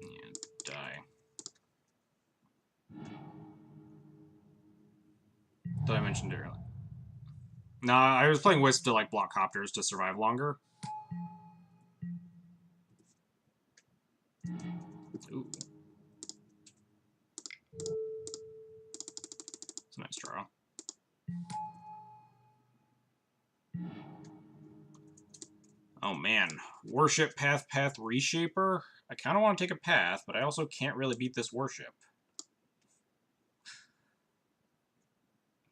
Yeah, die. That I mentioned earlier. Nah, I was playing Wisp to, like, block Copters to survive longer. Ooh. It's a nice draw. Oh man, Worship, Path, Reshaper? I kind of want to take a Path, but I also can't really beat this Worship.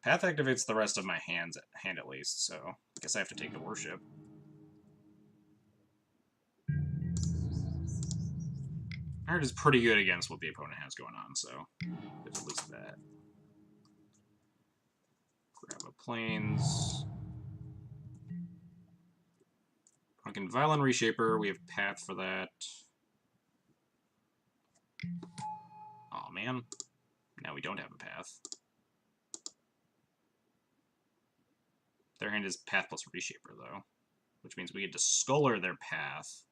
Path activates the rest of my hand at least, so Guess I have to take the worship. Art is pretty good against what the opponent has going on, so there's at least that. Grab a plains. Pumpkin Violent Reshaper, we have Path for that. Aw, man. Now we don't have a Path. Their hand is Path plus Reshaper, though. Which means we get to Sculler their Path.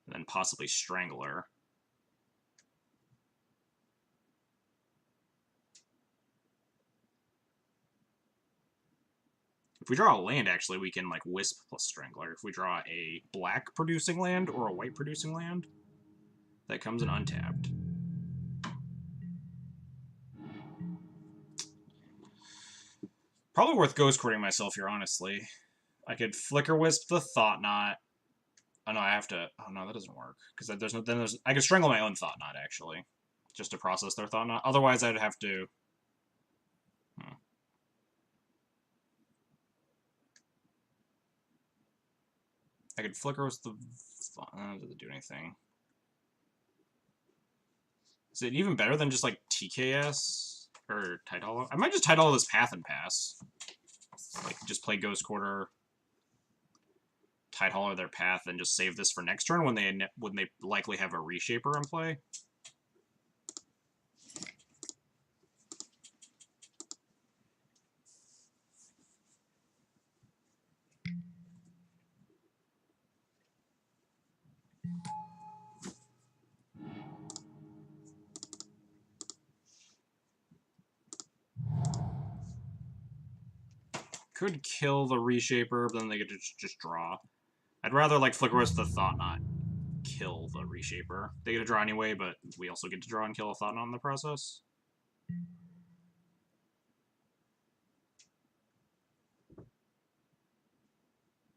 And then possibly Strangler. If we draw a land, actually, we can, like, Wisp plus Strangler. If we draw a black producing land or a white producing land, that comes in untapped. Probably worth Ghost Courting myself here, honestly. I could Flicker Wisp the Thought Knot. Oh no, I have to. Oh no, that doesn't work because there's no. Then there's. I could strangle my own Thought Knot actually, just to process their Thought Knot. Otherwise, I'd have to. I could Flicker Wisp the. Doesn't do anything. Is it even better than just like TKS or Tide Hollow? I might just Tide Hollow this Path and pass. Like just play Ghost Quarter. Tide Hollow their Path and just save this for next turn when they likely have a Reshaper in play. Could kill the Reshaper, but then they get to just draw. I'd rather like Flicker Wisp the Thought Knot kill the Reshaper. They get to draw anyway, but we also get to draw and kill a Thought Knot in the process.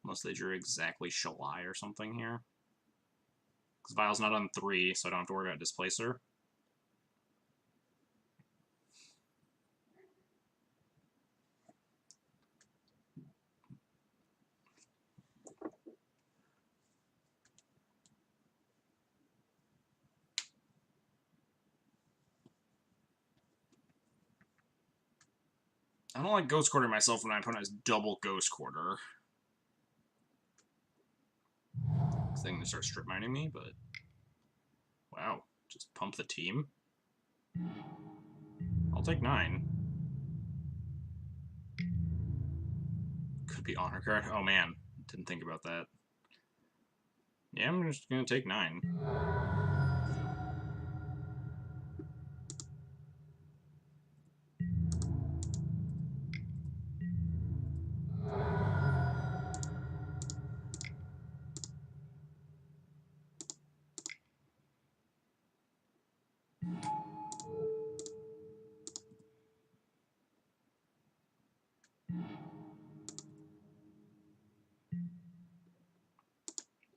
Unless they drew exactly Shalai or something here. Because Vile's not on 3, so I don't have to worry about Displacer. I don't like Ghost Quarter myself when my opponent has double Ghost Quarter. This thing to start strip mining me, but wow, just pump the team. I'll take 9. Could be Honor Card. Oh man, didn't think about that. Yeah, I'm just gonna take 9.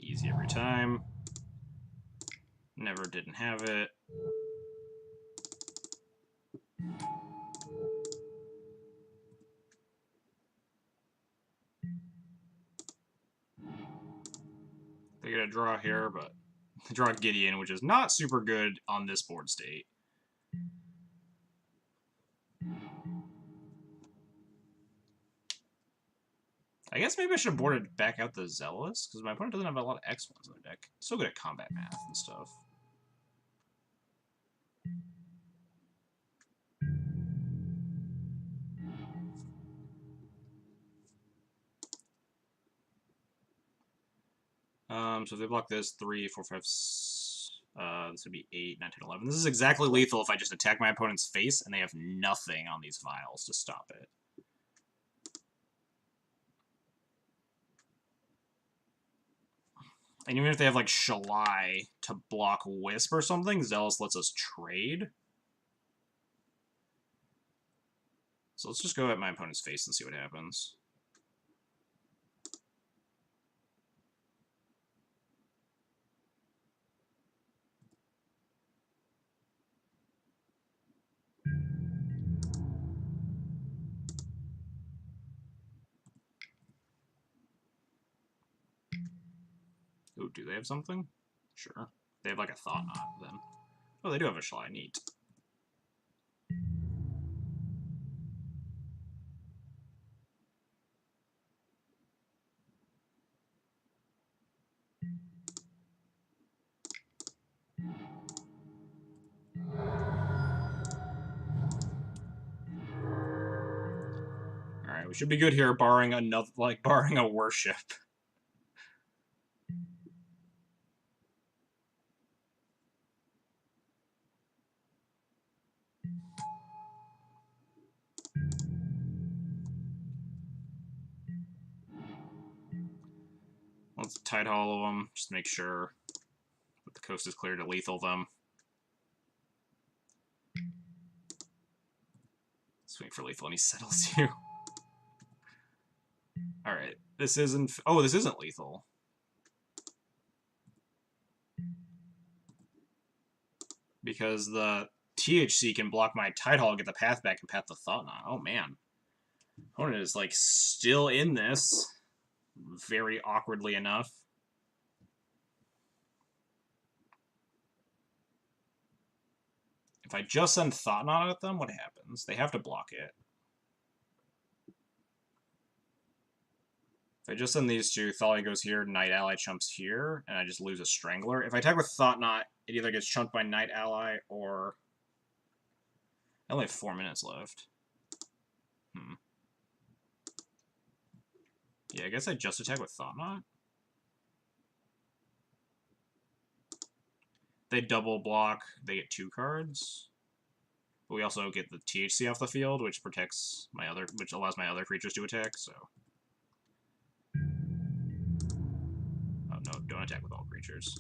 Easy every time. Never didn't have it. They get a draw here, but they draw Gideon, which is not super good on this board state. I guess maybe I should have boarded back out the Zealous, because my opponent doesn't have a lot of X1s in their deck. Still good at combat math and stuff. So if they block this, 3, 4, 5, this would be 8, 9, 10, 11. This is exactly lethal if I just attack my opponent's face and they have nothing on these vials to stop it. And even if they have, like, Shalai to block Wisp or something, Zealous lets us trade. So let's just go at my opponent's face and see what happens. Ooh, do they have something? Sure. They have like a Thought Knot, then. Oh, they do have a Schlei. Neat. Alright, we should be good here, barring another, barring a worship. Let's Tide Hollow them, just make sure that the coast is clear to lethal them. Swing for lethal and he settles you. Alright, this isn't... Oh, this isn't lethal. Because the THC can block my Tide Hollow, get the path back, and path the Thought Knot. Oh, man. Opponent is, like, still in this. Very awkwardly enough. If I just send Thought Knot at them, what happens? They have to block it. If I just send these two, Thalia goes here, Knight Ally chumps here, and I just lose a Strangler. If I attack with Thought Knot, it either gets chunked by Knight Ally or... I only have 4 minutes left. Yeah, I guess I just attack with Thought Knot. They double block, they get 2 cards. But we also get the THC off the field, which protects my other, which allows my other creatures to attack, so... Oh no, don't attack with all creatures.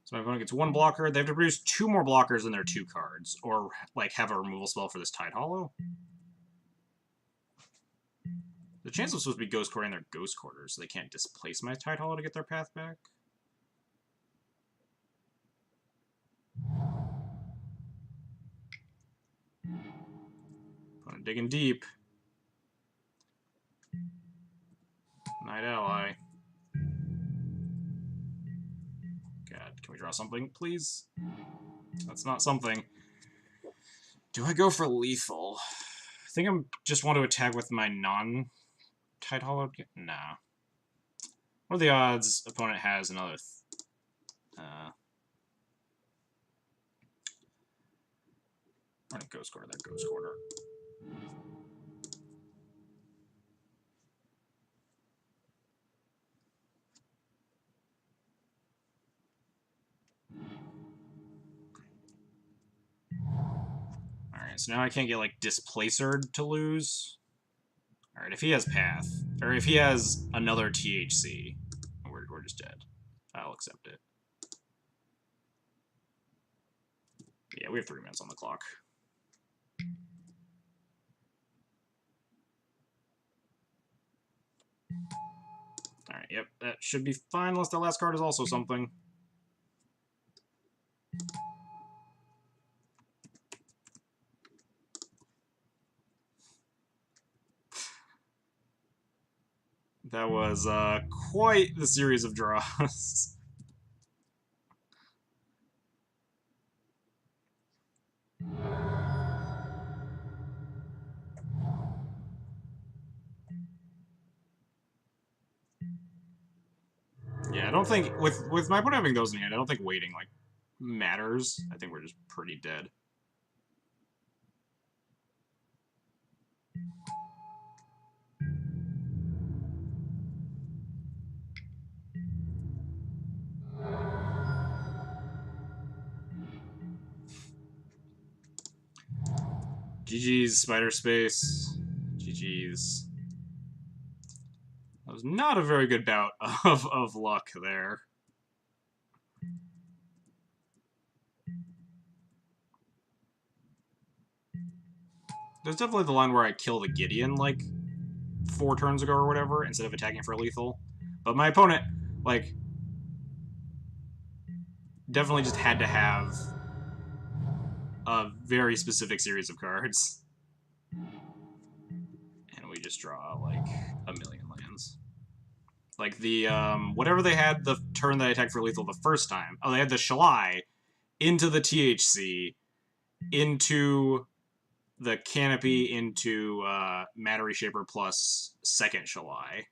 So my opponent gets 1 blocker. They have to produce 2 more blockers than their 2 cards, or like have a removal spell for this Tide Hollow. The chance was supposed to be Ghost Quartering their Ghost Quarters, so they can't displace my Tide Hollow to get their path back. Opponent digging deep. Knight Ally. God, can we draw something, please? That's not something. Do I go for lethal? I think I just want to attack with my non-Tide Hollow. Nah. What are the odds opponent has another... I'm going to Ghost Quarter that Ghost Quarter. Alright, so now I can't get, like, Displacered to lose. Alright, if he has Path, or if he has another THC, we're just dead. I'll accept it. Yeah, we have 3 minutes on the clock. Alright, yep, that should be fine, unless the last card is also something. That was quite the series of draws. Yeah, I don't think, with my opponent having those in hand, I don't think waiting, like, matters. I think we're just pretty dead. GG's, Spider Space. GG's. That was not a very good bout of luck there. There's definitely the line where I kill the Gideon, like, 4 turns ago or whatever, instead of attacking for lethal. But my opponent, like, definitely just had to have a very specific series of cards. And we just draw, like, a million lands. Like, the, whatever they had the turn that I attacked for lethal the first time. Oh, they had the Shalai into the THC, into the Canopy, into, Matter Reshaper plus second Shalai.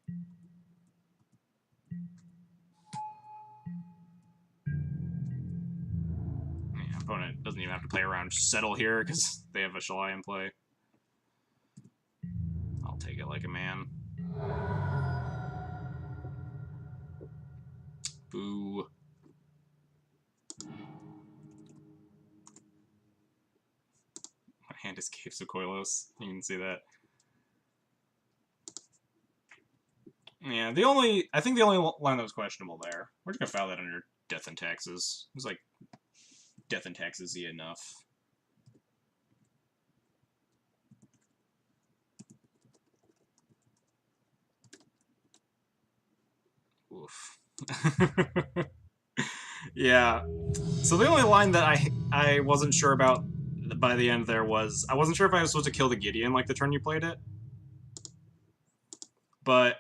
Yeah, opponent doesn't even have to play around Settle here, because they have a Shalai in play. I'll take it like a man. Boo. My hand is Caves of Koilos. You can see that. Yeah, I think the only line that was questionable there. We're just gonna file that under Death and Taxes. It was like Death and Taxes-y enough. Oof. Yeah. So the only line that I wasn't sure about by the end there was, I wasn't sure if I was supposed to kill the Gideon like the turn you played it. But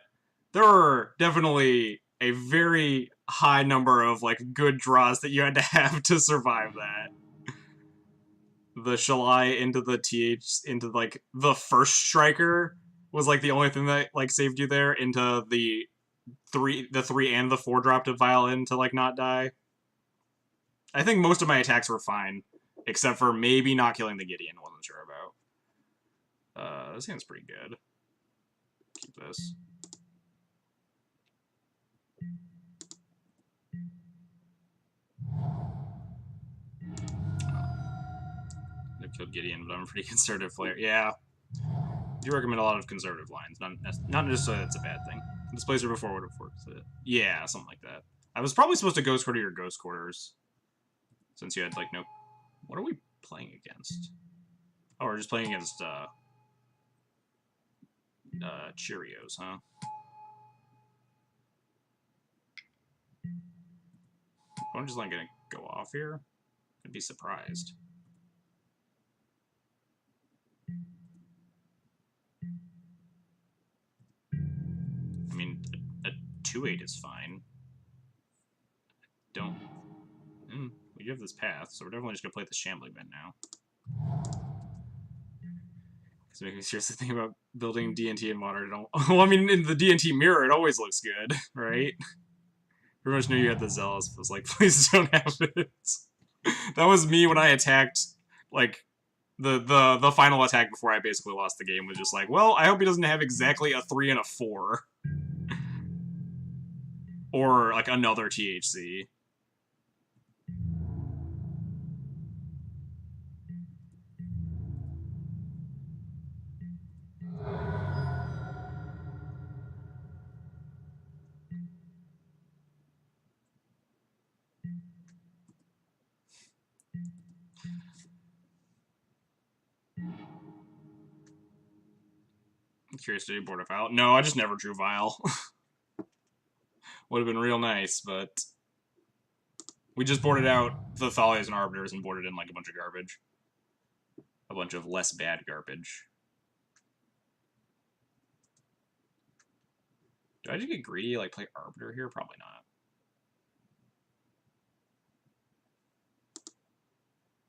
there were definitely a very high number of, like, good draws that you had to have to survive that. The Shalai into the into, like, the first Striker was, like, the only thing that, like, saved you there, into the 3 and the 4 drop to Violin to, like, not die. I think most of my attacks were fine, except for maybe not killing the Gideon, wasn't sure about. This hand's pretty good. Keep this. I killed Gideon, but I'm a pretty conservative player. Yeah. I do recommend a lot of conservative lines. Not necessarily that's a bad thing. This placer before would have worked. Yeah, something like that. I was probably supposed to Ghost Quarter your Ghost Quarters. Since you had, like, no... What are we playing against? Oh, we're just playing against, Cheerios, huh? I'm just, like, gonna go off here? I'd be surprised. I mean, a 2/8 is fine. Don't... we have this path, so we're definitely just gonna play the Shambling Vent now. Because it makes me seriously think about building D&T in Modern. Well, I mean, in the D&T mirror, it always looks good, right? Pretty much knew you had the Zealous, but I was like, please don't have it. That was me when I attacked, like, the final attack before I basically lost the game, was just like, well, I hope he doesn't have exactly a 3 and a 4. Or, like, another THC. I'm curious, did you board a Vial? No, I just never drew Vial. Would have been real nice, but... We just boarded out the Thalias and Arbiters and boarded in, like, a bunch of garbage. A bunch of less bad garbage. Do I just get greedy, like, play Arbiter here? Probably not.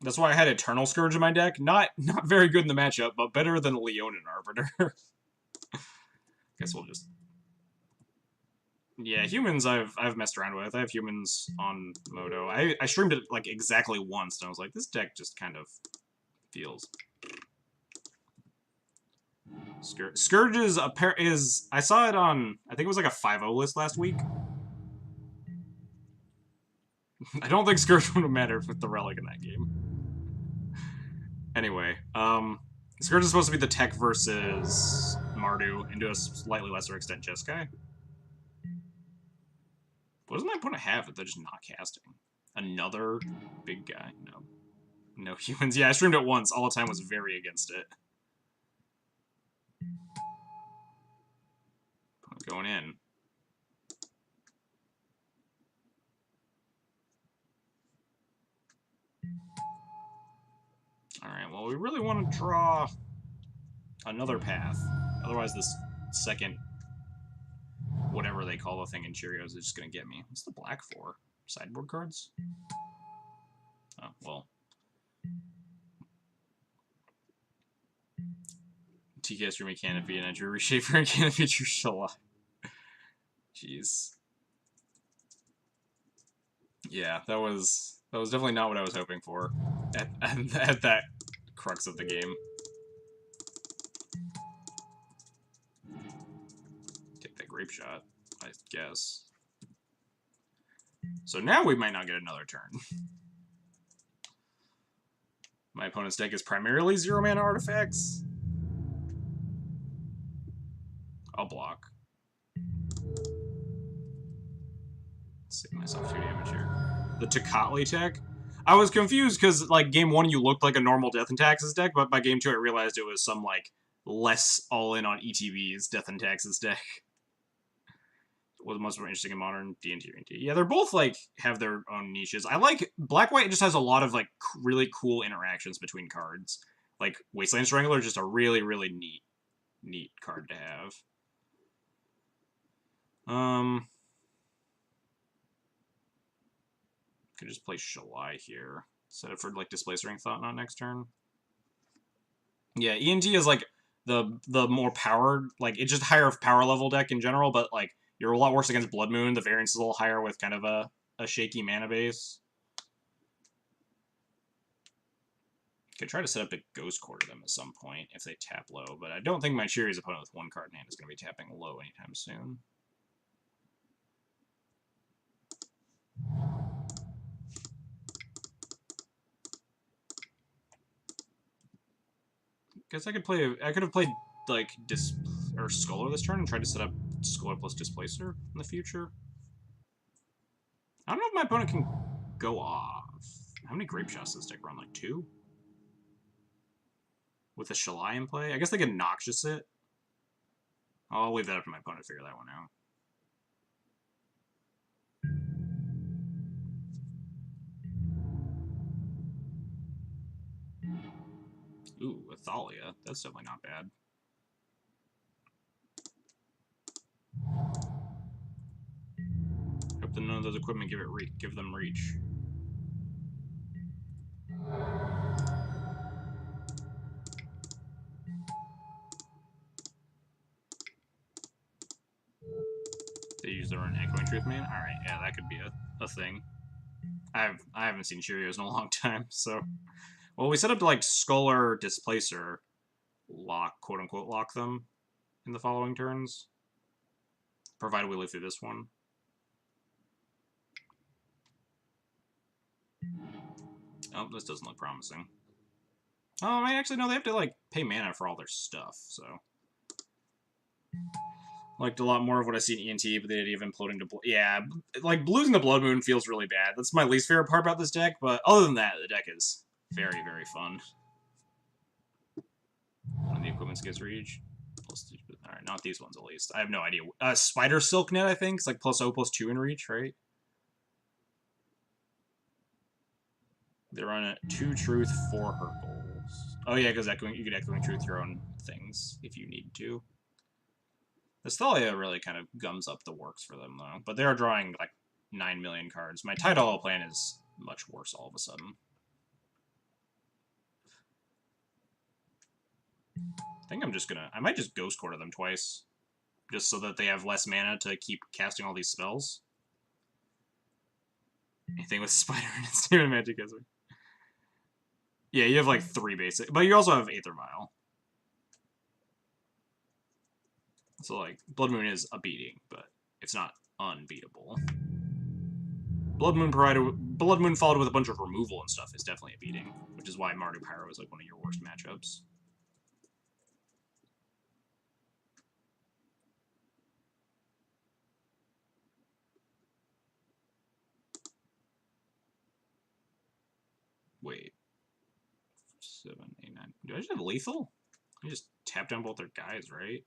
That's why I had Eternal Scourge in my deck. Not very good in the matchup, but better than Leonin Arbiter. Guess we'll just... Yeah, humans I've messed around with. I have humans on Moto. I streamed it, like, exactly once, and I was like, this deck just kind of feels... Scourge is I saw it on, I think it was like a 5-0 list last week. I don't think Scourge would have mattered with the Relic in that game. Anyway, Scourge is supposed to be the tech versus Mardu, and to a slightly lesser extent Jeskai. What does my opponent have if they're just not casting? Another big guy? No. No humans. Yeah, I streamed it once. All the time was very against it. Going in. Alright, well, we really want to draw another path. Otherwise, this second, whatever they call the thing in Cheerios, is just going to get me. What's the black for? Sideboard cards? Oh, well. TKS Dreamy Canopy, and I drew Reshaper and Canopy drew Shala. Jeez. Yeah, that was definitely not what I was hoping for at that crux of the game. Take that grape shot, I guess. So now we might not get another turn. My opponent's deck is primarily 0-mana artifacts. I'll block. Save myself 2 damage here. The Tecatli tech? I was confused because, like, game 1 you looked like a normal Death and Taxes deck, but by game 2 I realized it was some, like, less all-in on ETB's Death and Taxes deck. Was much more interesting in modern D&T or E&T. Yeah, they're both, like, have their own niches. I like... Black-White just has a lot of, like, really cool interactions between cards. Like, Wasteland Strangler is just a really, really neat card to have. Could just play Shalai here. Set it for, like, Displacering Thought-Knot next turn. Yeah, E&T is, like, the more powered... Like, it's just higher power level deck in general, but, like, you're a lot worse against Blood Moon. The variance is a little higher with kind of a shaky mana base. Could try to set up a Ghost Quarter them at some point if they tap low, but I don't think my Cheerios opponent with 1 card in hand is going to be tapping low anytime soon. Guess I could have played like Scholar this turn and tried to set up Scholar plus Displacer in the future. I don't know if my opponent can go off. How many Grape Shots does this deck run? Like 2? With a Shalai in play? I guess they can Noxious it. I'll leave that up to my opponent to figure that one out. Ooh, Athalia. That's definitely not bad. Hope that none of those equipment give them reach. They use their own Echoing Truth Man? Alright, yeah, that could be a thing. I haven't seen Cheerios in a long time, so... Well, we set up to, like, Scholar Displacer lock, quote-unquote, lock them in the following turns. Provided we live through this one. Oh, this doesn't look promising. Oh, I mean, actually, no, they have to, like, pay mana for all their stuff, so... Liked a lot more of what I see in E&T, but the idea of imploding to... Yeah, like, losing the Blood Moon feels really bad. That's my least favorite part about this deck, but other than that, the deck is very, very fun. When the equipment gets reach. Alright, not these ones, at least. I have no idea. Spider Silk Net, I think. It's like +0/+2 in reach, right? They run a 2 Truth, 4 Hurkles. Oh yeah, because you could Echoing Truth your own things if you need to. This Thalia really kind of gums up the works for them, though. But they are drawing, like, 9 million cards. My Tidal plan is much worse all of a sudden. I think I'm just gonna... I might just Ghost Quarter them twice. Just so that they have less mana to keep casting all these spells. Anything with Spider and Ensnared Magic as well. Yeah, you have like 3 basic, but you also have Aether Vial. So like, Blood Moon is a beating, but it's not unbeatable. Blood Moon followed with a bunch of removal and stuff is definitely a beating, which is why Mardu Pyro is like one of your worst matchups. Wait. 7, 8, 9. Do I just have lethal? I just tap down both their guys, right?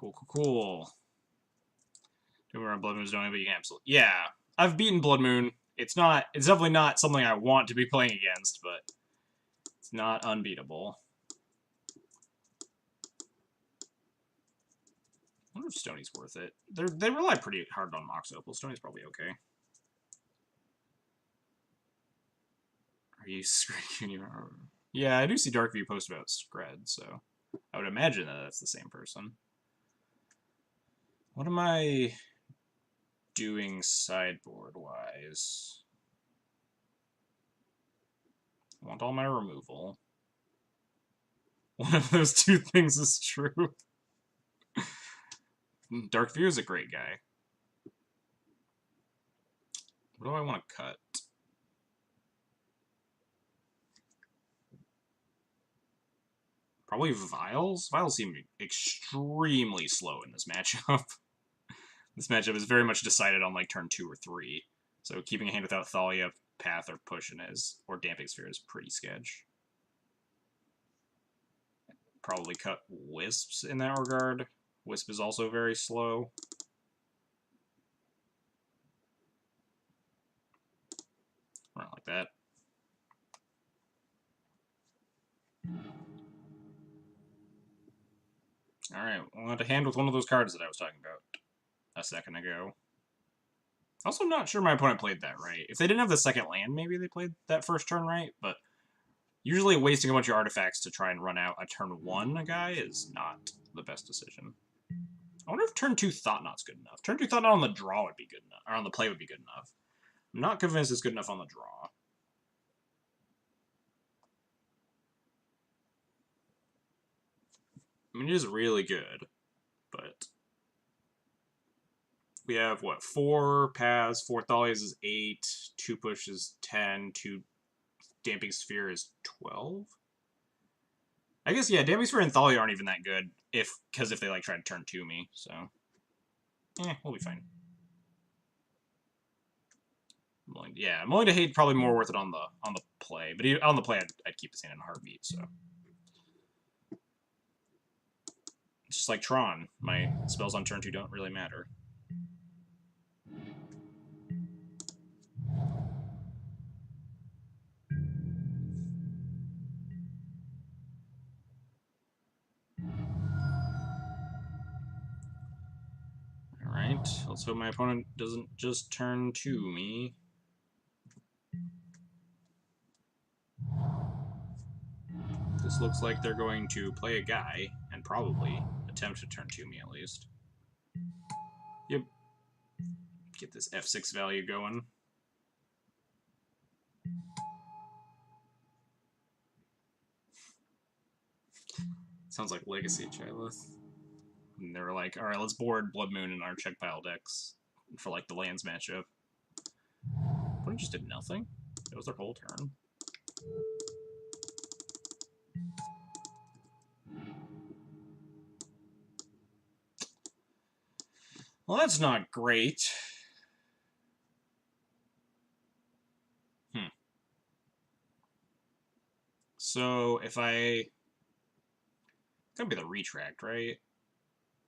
Cool, cool, cool. Don't remember Blood Moon's doing, but you can absolutely... Yeah, I've beaten Blood Moon. It's definitely not something I want to be playing against, but it's not unbeatable. I wonder if Stoney's worth it. They rely pretty hard on Mox Opal. Stoney's probably okay. Are you screwing? Yeah, I do see Darkview post about Scred, so I would imagine that that's the same person. What am I doing sideboard-wise? I want all my removal. One of those two things is true. Darkview is a great guy. What do I want to cut? Probably Vials? Vials seem extremely slow in this matchup. This matchup is very much decided on like turn 2 or 3. So keeping a hand without Thalia, Path, or Pushing or Damping Sphere is pretty sketch. Probably cut Wisps in that regard. Wisp is also very slow. Run like that. Alright, I want to hand with one of those cards that I was talking about a second ago. Also not sure my opponent played that right. If they didn't have the second land, maybe they played that first turn right, but usually wasting a bunch of artifacts to try and run out a turn 1 guy is not the best decision. I wonder if turn 2 Thought-Knot's good enough. Turn 2 Thought-Knot on the draw would be good enough, or on the play would be good enough. I'm not convinced it's good enough on the draw. I mean, it is really good, but we have, what, 4 paths, 4 Thalias is 8, 2 push is 10, 2 Damping Sphere is 12? I guess, yeah, Damping Sphere and Thalia aren't even that good, because if they, like, try to turn 2 me, so... we'll be fine. I'm willing to hate probably more worth it on the play, but on the play I'd keep this hand in a heartbeat, so... It's just like Tron. My spells on turn 2 don't really matter. Alright, let's hope my opponent doesn't just turn to me. This looks like they're going to play a guy, and probably attempt to turn to me at least. Yep. Get this F6 value going. Sounds like Legacy Chylith. And they were like, alright, let's board Blood Moon in our check pile decks for like the lands matchup. But it just did nothing. It was their whole turn. Well, that's not great. So if it's gonna be the Retract, right?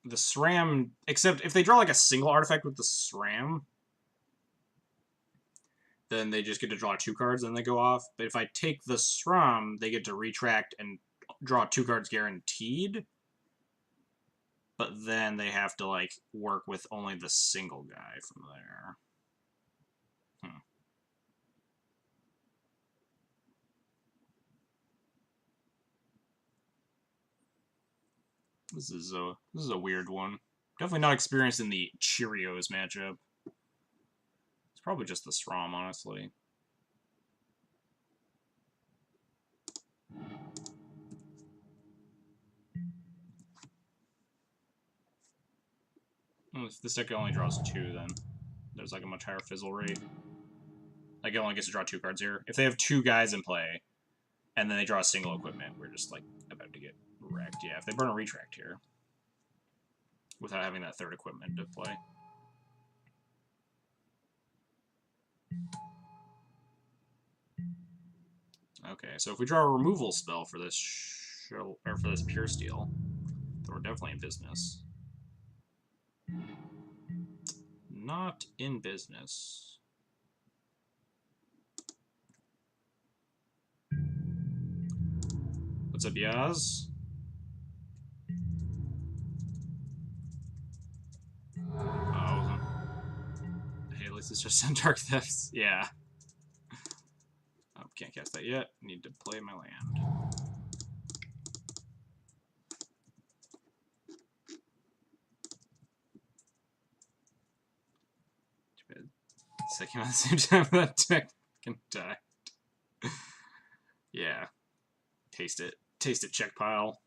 The SRAM, except if they draw like a single artifact with the SRAM, then they just get to draw 2 cards and they go off. But if I take the SRAM, they get to Retract and draw 2 cards guaranteed. But then they have to like work with only the single guy from there. This is a weird one. Definitely not experienced in the Cheerios matchup. It's probably just the SRAM, honestly. Well, if this deck only draws 2, then there's like a much higher fizzle rate. Like it only gets to draw 2 cards here. If they have 2 guys in play, and then they draw a single equipment, we're just like about to get wrecked. Yeah, if they burn a Retract here, without having that 3rd equipment to play. Okay, so if we draw a removal spell for this Pure Steel, then we're definitely in business. Not in business. What's up, Yaz? Oh, hey, at least it's just some Dark Thefts. Yeah. Oh, can't cast that yet. Need to play my land. Too bad. Second at the same time that deck can die. Yeah. Taste it. Taste it, check pile.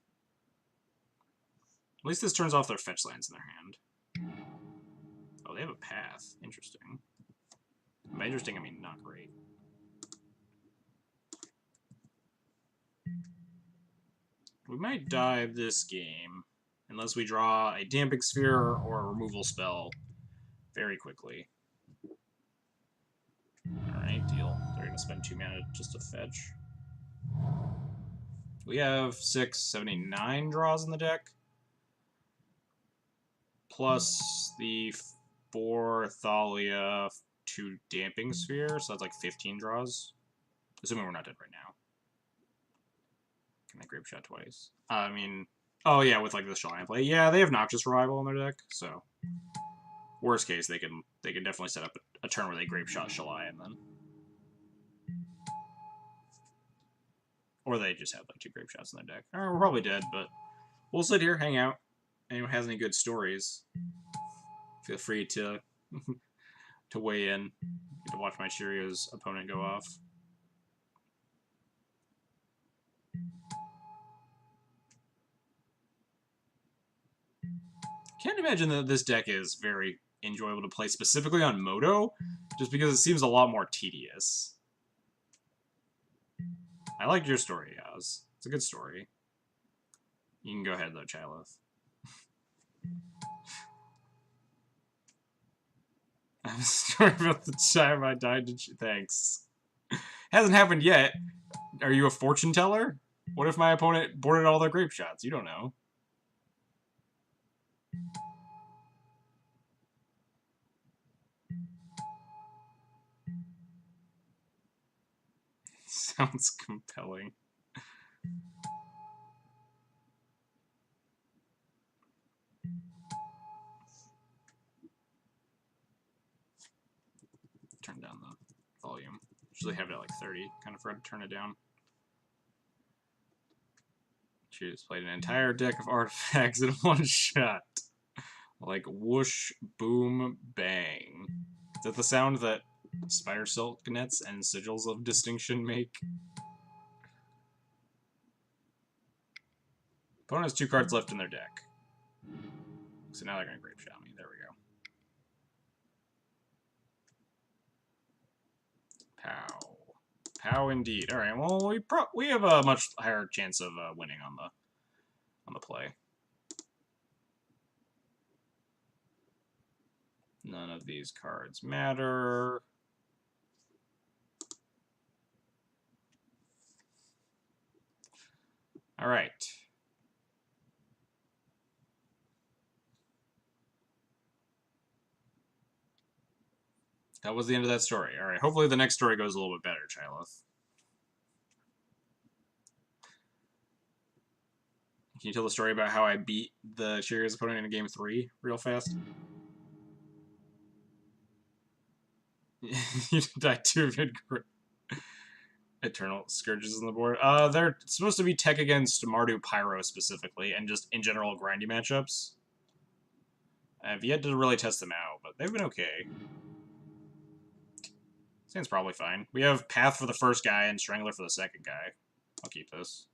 At least this turns off their fetch lands in their hand. Oh, they have a path. Interesting. By interesting, I mean not great. We might dive this game, unless we draw a Damping Sphere or a removal spell very quickly. Alright, deal. They're going to spend 2 mana just to fetch. We have 79 draws in the deck, plus the 4 Thalia, 2 Damping Sphere, so that's like 15 draws. Assuming we're not dead right now. Can I Grape Shot twice? I mean, oh yeah, with like the Shalyan play. Yeah, they have Noxious Revival in their deck, so worst case they can definitely set up a turn where they Grape Shot Shalyan then. Or they just have like 2 Grape Shots in their deck. Alright, we're probably dead, but we'll sit here, hang out. Anyone has any good stories, feel free to to weigh in. Get to watch my Cheerios opponent go off. Can't imagine that this deck is very enjoyable to play, specifically on Moto, just because it seems a lot more tedious. I liked your story, Yaz. It's a good story. You can go ahead, though, Chylith. I have a story about the time I died to... Thanks. Hasn't happened yet. Are you a fortune teller? What if my opponent boarded all their Grape Shots? You don't know. Sounds compelling. Turn down the volume. Usually have it at like 30. Kind of forgot to turn it down. She just played an entire deck of artifacts in one shot. Like whoosh, boom, bang. Is that the sound that Spider Silk nets and Sigils of Distinction make? Opponent has 2 cards left in their deck. So now they're going to Grape Shot me. There we go. Pow. Pow indeed. Alright, well, we have a much higher chance of winning on the play. None of these cards matter. Alright. That was the end of that story. Alright, hopefully the next story goes a little bit better, Chylith. Can you tell the story about how I beat the Cheerios opponent in Game 3 real fast? You died 2 Eternal Scourges on the board. They're supposed to be tech against Mardu Pyro specifically, and just in general grindy matchups. I've yet to really test them out, but they've been okay. Seems probably fine. We have Path for the first guy and Strangler for the second guy. I'll keep this.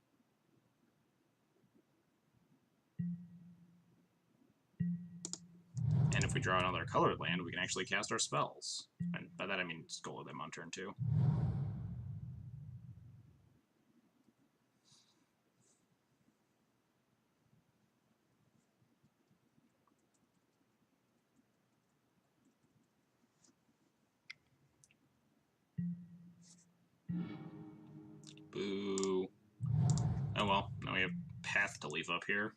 And if we draw another colored land, we can actually cast our spells. And by that I mean Skull them on turn 2. Boo. Oh well, now we have Path to leave up here.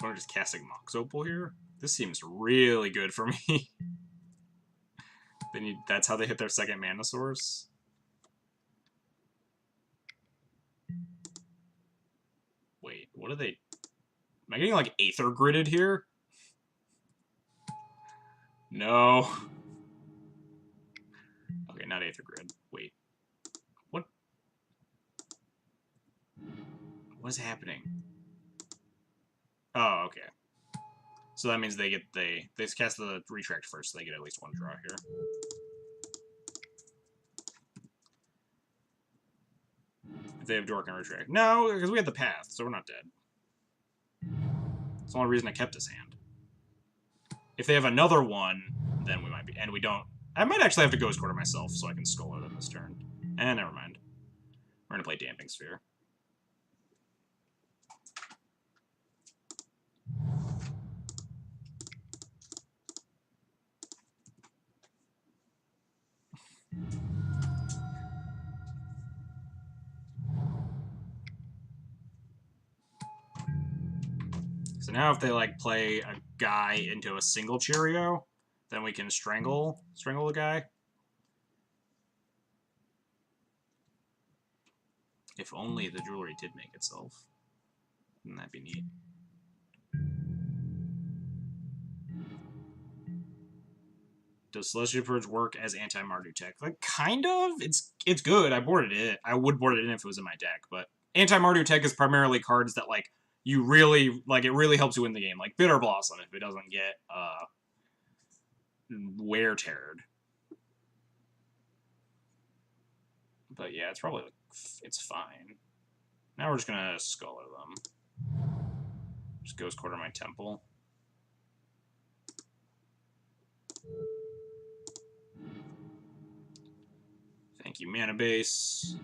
I'm just casting Mox Opal here. This seems really good for me. That's how they hit their second mana source. Wait, what are they? Am I getting like Aether Gridded here? No. Okay, not Aether Grid. Wait. What? What's happening? Oh, okay. So that means they cast the Retract first, so they get at least one draw here. If they have Dork and Retract. No, because we had the Path, so we're not dead. That's the only reason I kept his hand. If they have another one, then we might be... And we don't... I might actually have to Ghost Quarter myself, so I can Skull them this turn. Never mind. We're going to play Damping Sphere. So now if they, like, play a guy into a single Cheerio, then we can strangle the guy. If only the jewelry did make itself. Wouldn't that be neat? Does Celestial Purge work as anti-Mardu tech? Like, kind of. It's good. I boarded it. I would board it in if it was in my deck, but anti-Mardu tech is primarily cards that, like, you really, like, it really helps you win the game. Like Bitter Blossom, if it doesn't get, wear-teared. But yeah, it's probably, like, it's fine. Now we're just gonna Scholar them. Just Ghost Quarter my Temple. Thank you, Mana Base.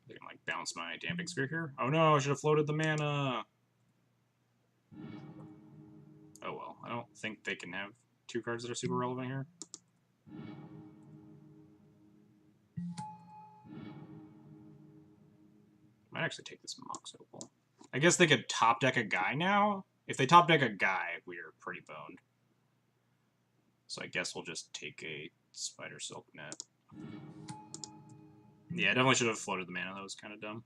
I can, like, bounce my Damping Sphere here. Oh no, I should have floated the mana. Oh well, I don't think they can have two cards that are super relevant here. Might actually take this Mox Opal. I guess they could top deck a guy now. If they top deck a guy, we're pretty boned. So I guess we'll just take a Spider Silk Net. Yeah, I definitely should have floated the mana. That was kind of dumb.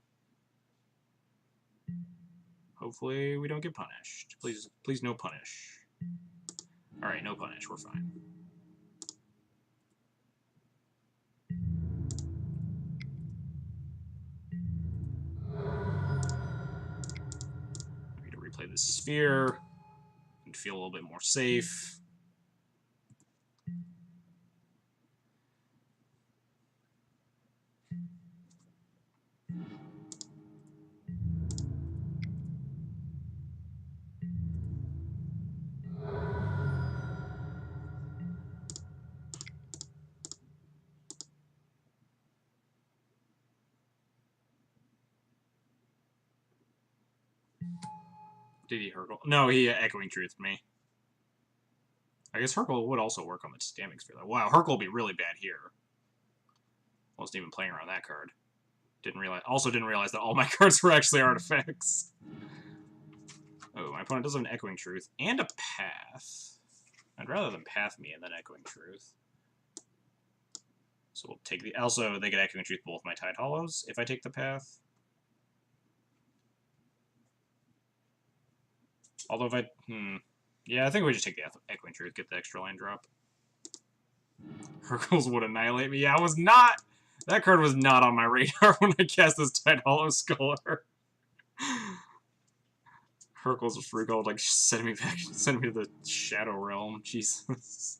Hopefully we don't get punished. Please, please no punish. Alright, no punish. We're fine. I need to replay this sphere and feel a little bit more safe. Did he Hurkle? No, he Echoing Truth me. I guess Hurkle would also work on the Damping Sphere. Wow, Hurkle will be really bad here. Wasn't even playing around that card. Also didn't realize that all my cards were actually artifacts. Oh, my opponent does have an Echoing Truth and a Path. I'd rather than Path me and then Echoing Truth. So we'll take the... Also, they get Echoing Truth both my Tide Hollows if I take the Path. Although if I... Yeah, I think we just take the Echoing Truth, get the extra land drop. Hurkles would annihilate me. Yeah, I was not... That card was not on my radar when I cast this Tide Hollow Scholar. Hurkles with Free Gold, like, send me to the Shadow Realm. Jesus.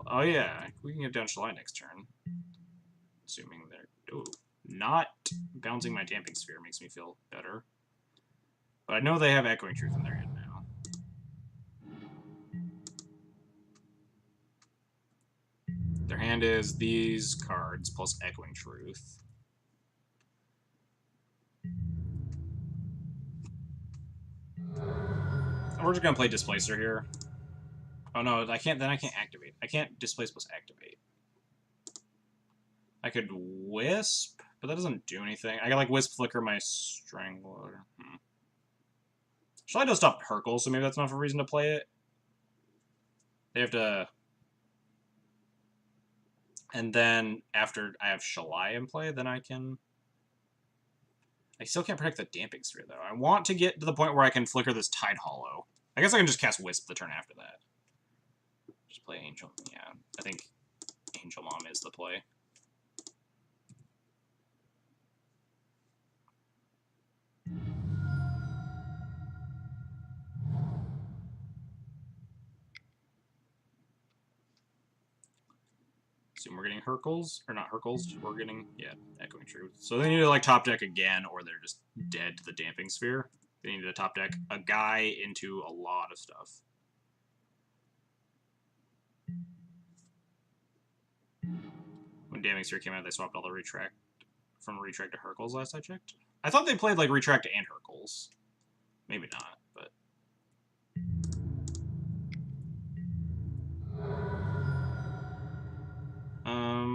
Oh yeah, we can get down Shalai next turn. Assuming they're... Ooh. Not bouncing my Damping Sphere makes me feel better. But I know they have Echoing Truth in their hand now. their hand is these cards plus Echoing Truth. We're just gonna play Displacer here. Oh no, I can't. Then I can't activate. I can't Displace plus activate. I could Wisp, but that doesn't do anything. I got like Wisp, Flicker my Strangler. Shall I just stop Hercule? So maybe that's not a reason to play it. They have to. And then after I have Shalai in play, then I can. I still can't protect the Damping Sphere though. I want to get to the point where I can flicker this Tide Hollow. I guess I can just cast Wisp the turn after that. Just play Angel. Yeah, I think Angel Mom is the play. Assume we're getting Hercules, or not Hercules, we're getting, yeah, Echoing Truth. So they need to, like, top deck again, or they're just dead to the Damping Sphere. They need to top deck a guy into a lot of stuff. When Damping Sphere came out, they swapped all the Retract from Retract to Hercules last I checked. I thought they played, like, Retract and Hercules. Maybe not, but...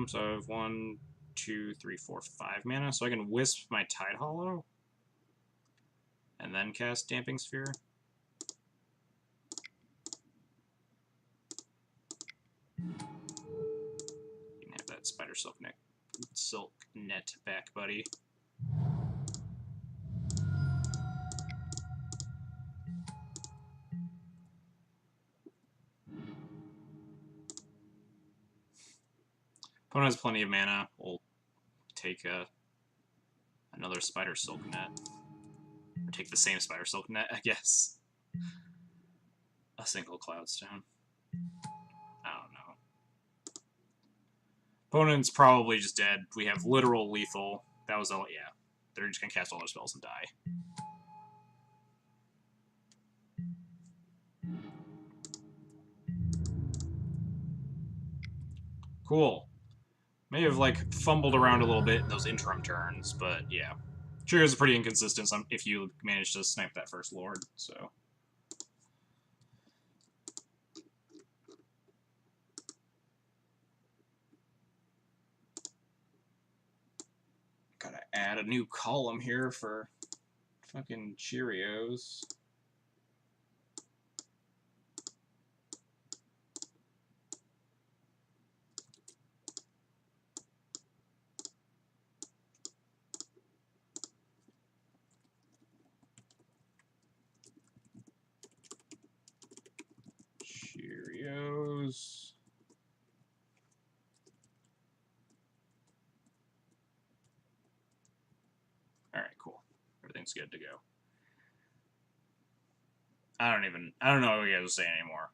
So I have 1, 2, 3, 4, 5 mana, so I can Wisp my Tide Hollow, and then cast Damping Sphere. You can have that Spider Silk Net back, buddy. Opponent has plenty of mana. We'll take another Spider Silk Net. Or take the same Spider Silk Net, I guess. A single Cloudstone. I don't know. Opponent's probably just dead. We have literal lethal. That was all, yeah. They're just gonna cast all their spells and die. Cool. May have, like, fumbled around a little bit in those interim turns, but yeah. Triggers are pretty inconsistent if you manage to snipe that first Lord, so... Gotta add a new column here for fucking Cheerios. Cheerios. Alright, cool. Everything's good to go. I don't know what you guys are saying anymore.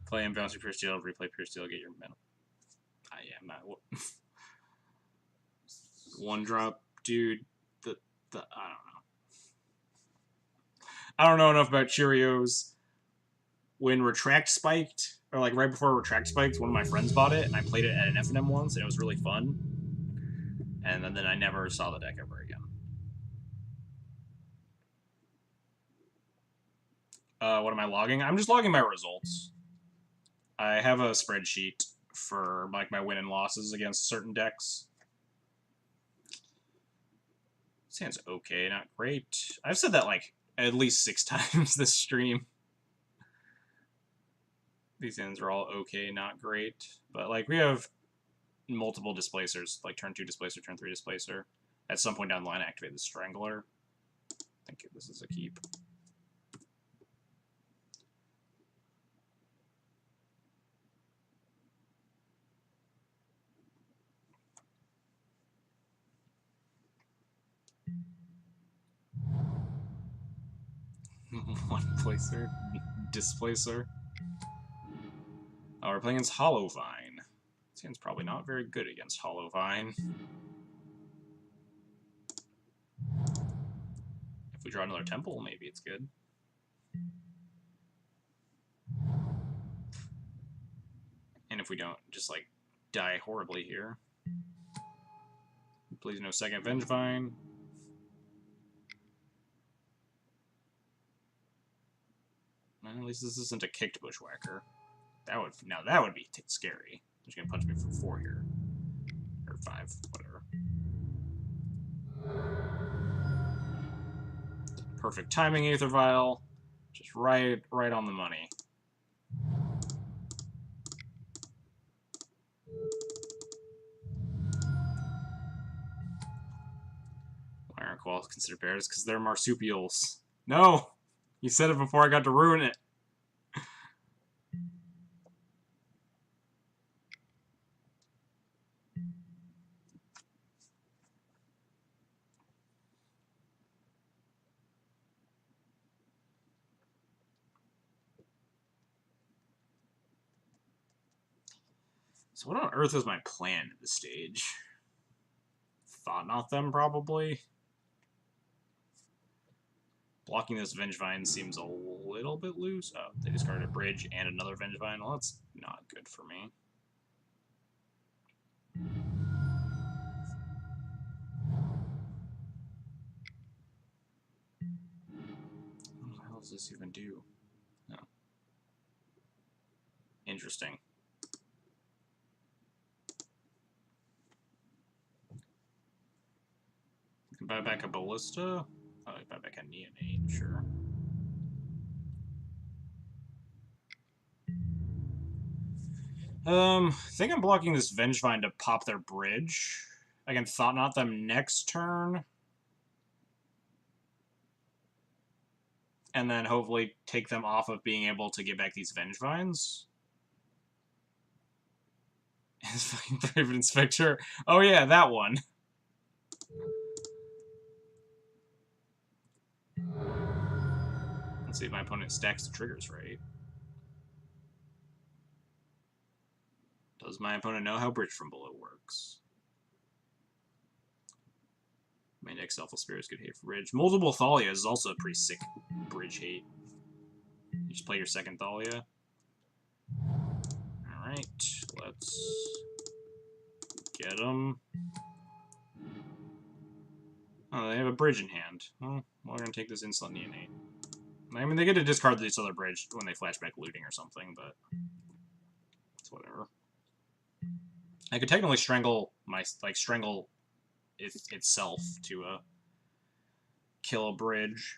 Play and bounce Pure Steel, replay Pure Steel, get your mental. Yeah, I'm not. One drop, dude. I don't know. I don't know enough about Cheerios. When Retract spiked, or like right before Retract spiked, one of my friends bought it, and I played it at an FNM once, and it was really fun. And then I never saw the deck ever again. What am I logging? I'm just logging my results. I have a spreadsheet for like my win and losses against certain decks. This hand's okay, not great. I've said that like at least 6 times this stream. These hands are all okay, not great. But like we have multiple displacers, like turn 2 displacer, turn 3 displacer. At some point down the line, activate the Strangler. I think this is a keep. One placer, displacer. Oh, we're playing against Hollow Vine. This hand's probably not very good against Hollow Vine. If we draw another temple, maybe it's good. And if we don't, just like die horribly here. Please no second Vengevine. Well, at least this isn't a kicked Bushwhacker. That would be scary. He's gonna punch me for 4 here. Or 5, whatever. Perfect timing, Aether Vial. Just right on the money. Why aren't koalas considered bears? Because they're marsupials. No! You said it before I got to ruin it. So what on earth is my plan at this stage? Thought not them, probably. Blocking this Vengevine seems a little bit loose. Oh, they discarded a bridge and another Vengevine. Well, that's not good for me. What the hell does this even do? No. Interesting. You can buy back a Ballista. Oh, you buy back a Neonate, sure. I think I'm blocking this Vengevine to pop their bridge. I can Thought Knot them next turn. And then hopefully take them off of being able to get back these Vengevines. His fucking Private Inspector. Oh yeah, that one. Let's see if my opponent stacks the triggers right. Does my opponent know how Bridge from Below works? My next Alpha Spirit is good hate for Bridge. Multiple Thalia is also a pretty sick Bridge hate. You just play your second Thalia. Alright, let's get them. Oh, they have a Bridge in hand. Well, we're going to take this Insolent Neonate. I mean, they get to discard this other Bridge when they flashback looting or something, but it's whatever. I could technically strangle strangle itself to kill a bridge.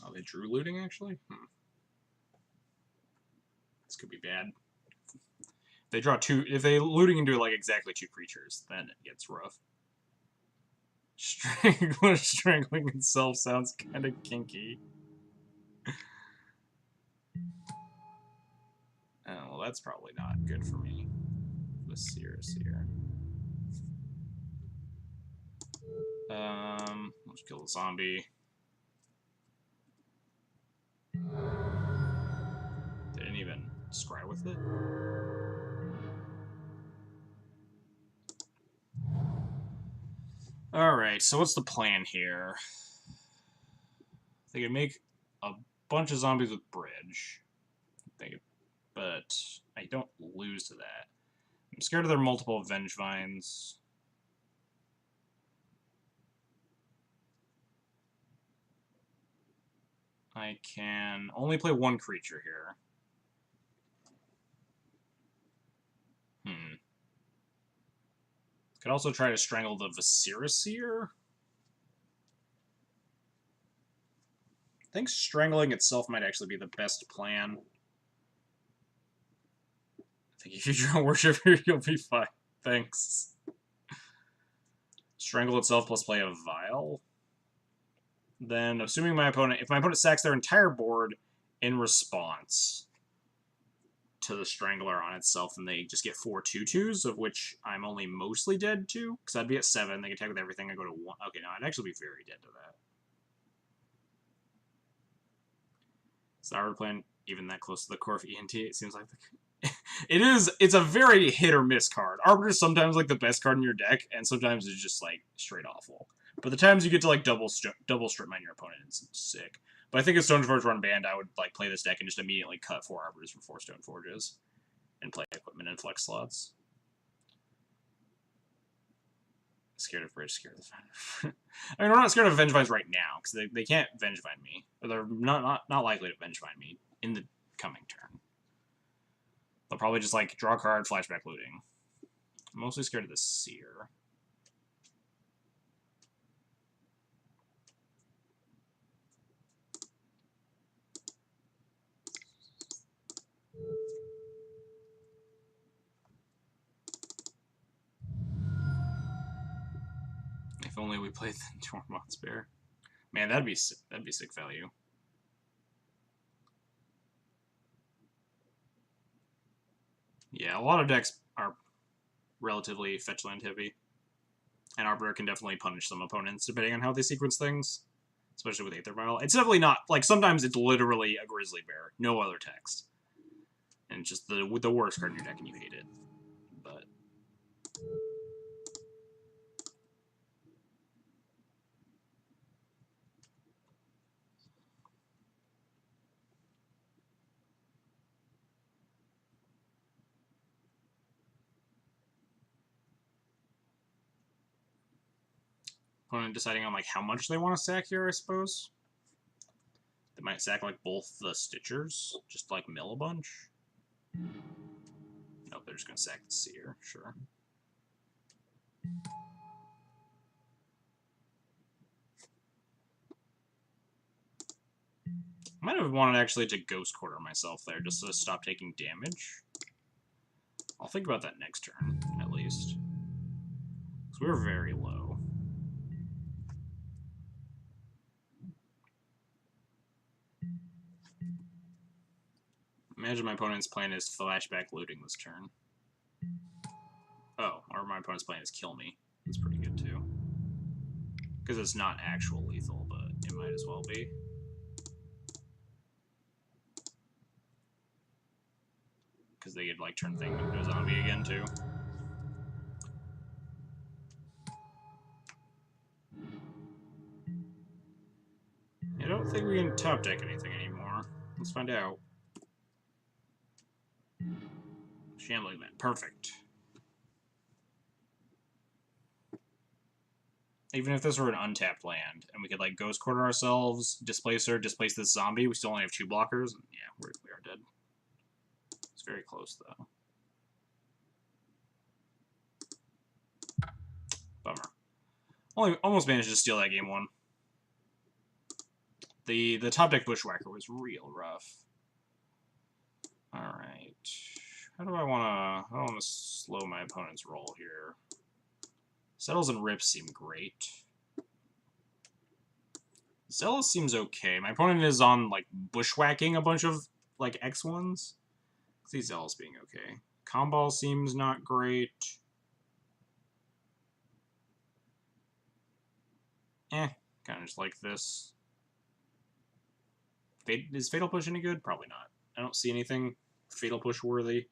Oh, they drew looting actually. This could be bad. If they draw 2, if they looting into like exactly 2 creatures, then it gets rough. Strangling itself sounds kind of kinky. Oh, well, that's probably not good for me. Vasiris here. Let's kill the zombie. They didn't even scry with it. Alright, so what's the plan here? They could make a bunch of zombies with bridge. But I don't lose to that. I'm scared of their multiple Vengevines. I can only play 1 creature here. Could also try to strangle the Vasiris here. I think strangling itself might actually be the best plan. I think if you draw Worshipper, you'll be fine. Thanks. Strangle itself plus play a Vial. Then, assuming if my opponent sacks their entire board in response to the Strangler on itself, then they just get 4 2/2s, of which I'm only mostly dead to, because I'd be at 7, they can attack with everything, I go to 1. Okay, no, I'd actually be very dead to that. Is the Howard plan even that close to the core of E&T? It seems like It's a very hit or miss card. Arbiter is sometimes like the best card in your deck, and sometimes it's just like straight awful. But the times you get to like double strip mine your opponent, it's sick. But I think if Stoneforge run banned, I would like play this deck and just immediately cut 4 Arbiters for 4 Stoneforges and play equipment and flex slots. Scared of Bridge, scared of Defender. I mean, we're not scared of Vengevines right now, because they can't Vengevine me. Or they're not likely to Vengevine me in the coming turn. They'll probably just, like, draw a card, flashback looting. I'm mostly scared of the Seer. If only we played the Tormod Spare. Man, that'd be sick value. Yeah, a lot of decks are relatively fetch land heavy. And Arbiter can definitely punish some opponents depending on how they sequence things. Especially with Aether Vial. It's definitely not, like, sometimes it's literally a Grizzly Bear. No other text. And just the worst card in your deck and you hate it. But opponent deciding on like how much they want to sack here, I suppose. They might sack like both the Stitchers, just like mill a bunch. Nope, they're just gonna sack the Seer, sure. I might have wanted actually to Ghost Quarter myself there, just to stop taking damage. I'll think about that next turn, at least. Because we were very low. Imagine my opponent's plan is flashback looting this turn. Oh, or my opponent's plan is kill me. That's pretty good too. Because it's not actual lethal, but it might as well be. Because they could like turn things into a zombie again too. I don't think we can top deck anything anymore. Let's find out. Shambling Man, perfect. Even if this were an untapped land, and we could like Ghost Quarter ourselves, displace her, displace this zombie, we still only have 2 blockers. Yeah, we are dead. It's very close though. Bummer. Almost managed to steal that game 1. The top deck Bushwhacker was real rough. Alright. How do I wanna slow my opponent's roll here? Settles and Rips seem great. Zealous seems okay. My opponent is on, like, bushwhacking a bunch of, like, X1s. I see Zealous being okay. Comball seems not great. Kind of just like this. Is Fatal Push any good? Probably not. I don't see anything Fatal Push worthy.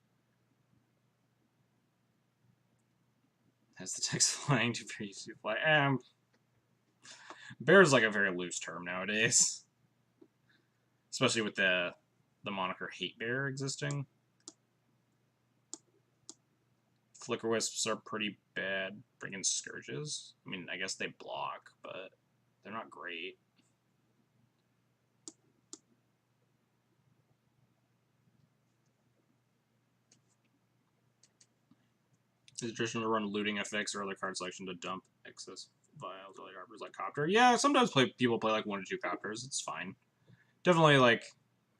Has the text flying to previously fly? Bear's like a very loose term nowadays. Especially with the moniker Hate Bear existing. Flicker Wisps are pretty bad. Bringing Scourges. I mean, I guess they block, but they're not great. Is it traditional to run looting effects or other card selection to dump excess vials or like Arbiters like Copter? Yeah, sometimes people play like 1 or 2 Copters. It's fine. Definitely like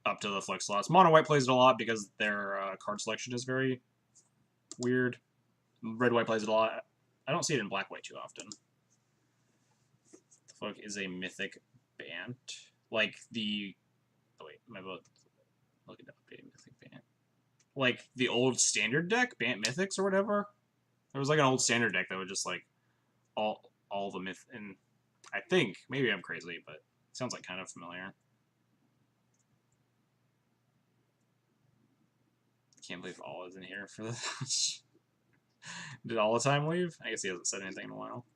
up to the flex slots. Mono White plays it a lot because their card selection is very weird. Red White plays it a lot. I don't see it in Black White too often. The fuck is a mythic Bant? Like the... Oh wait, am I about looking up a mythic Bant? Like the old standard deck, Bant Mythics or whatever? There was like an old standard deck that would just like all the myth, and I think maybe I'm crazy, but it sounds like kind of familiar. Can't believe all is in here for that. Did all the time leave? I guess he hasn't said anything in a while.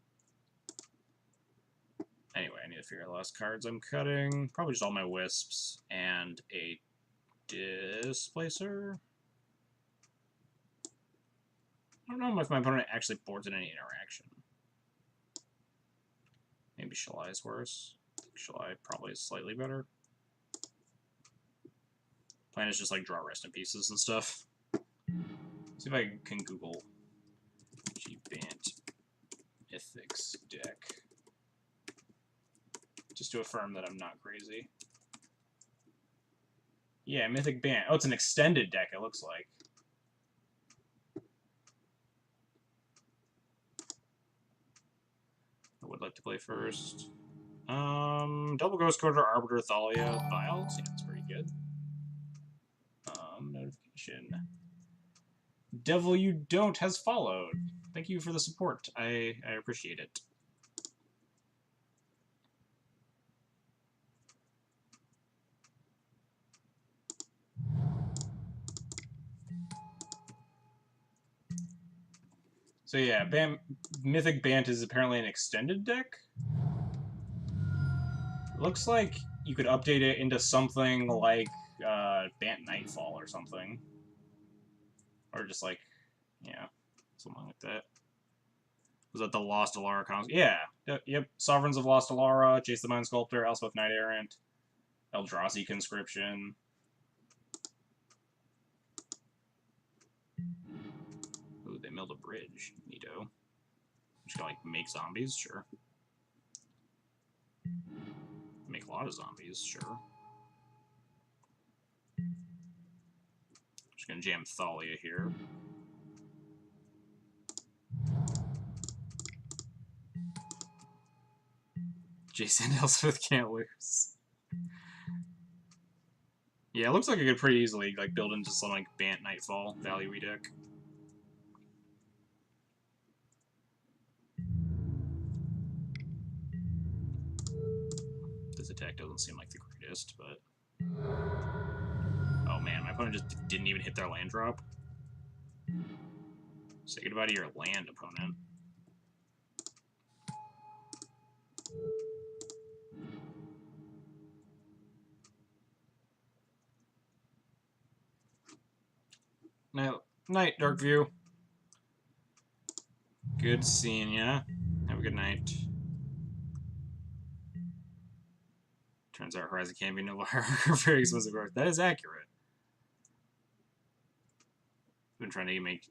Anyway, I need to figure out the last cards I'm cutting. Probably just all my wisps and a displacer. I don't know if my opponent actually boards in any interaction. Maybe Shalai is worse. Shalai probably is slightly better. Plan is just like draw rest in pieces and stuff. See if I can Google BW Mythics deck. Just to affirm that I'm not crazy. Yeah, Mythic Bant. Oh, it's an extended deck, it looks like. I would like to play first. Double Ghost Quarter, Arbiter, Thalia, Vials. Yeah, that's pretty good. Notification. Devil You Don't has followed. Thank you for the support. I appreciate it. So yeah, Mythic Bant is apparently an extended deck. Looks like you could update it into something like Bant Nightfall or something. Or just like, yeah, something like that. Was that the Lost Alara cons? Yeah, yep. Sovereigns of Lost Alara, Jace the Mind Sculptor, Elspeth Knight Errant, Eldrazi Conscription. Ooh, they milled a bridge. Neato. Just gonna, like, make zombies? Sure. Make a lot of zombies? Sure. Just gonna jam Thalia here. Jason Elspeth can't lose. Yeah, it looks like it could pretty easily like build into some like Bant Nightfall value-y deck. This attack doesn't seem like the greatest, but... Oh man, my opponent just didn't even hit their land drop. Say goodbye to your land, opponent. Night, Darkview. Good seeing ya. Have a good night. Turns out Horizon can't be no very expensive card. That is accurate. I've been trying to make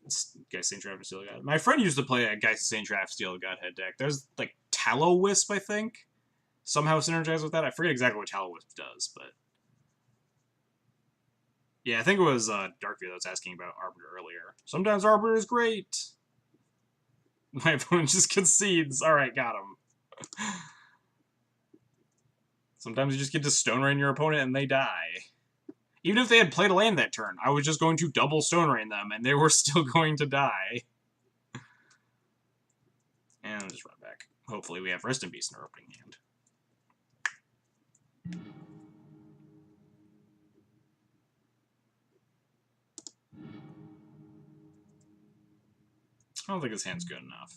Geist Saint Traff Steel God. My friend used to play a Geist Saint Traff Steel Godhead deck. There's like Tallow Wisp, I think. Somehow synergize with that. I forget exactly what Tallow Wisp does, but yeah, I think it was Darkview that was asking about Arbiter earlier. Sometimes Arbiter is great. My opponent just concedes. Alright, got him. Sometimes you just get to Stone Rain your opponent and they die. Even if they had played a land that turn, I was just going to double Stone Rain them and they were still going to die. And I'll just run back. Hopefully we have Rest in Peace in our opening hand. I don't think this hand's good enough.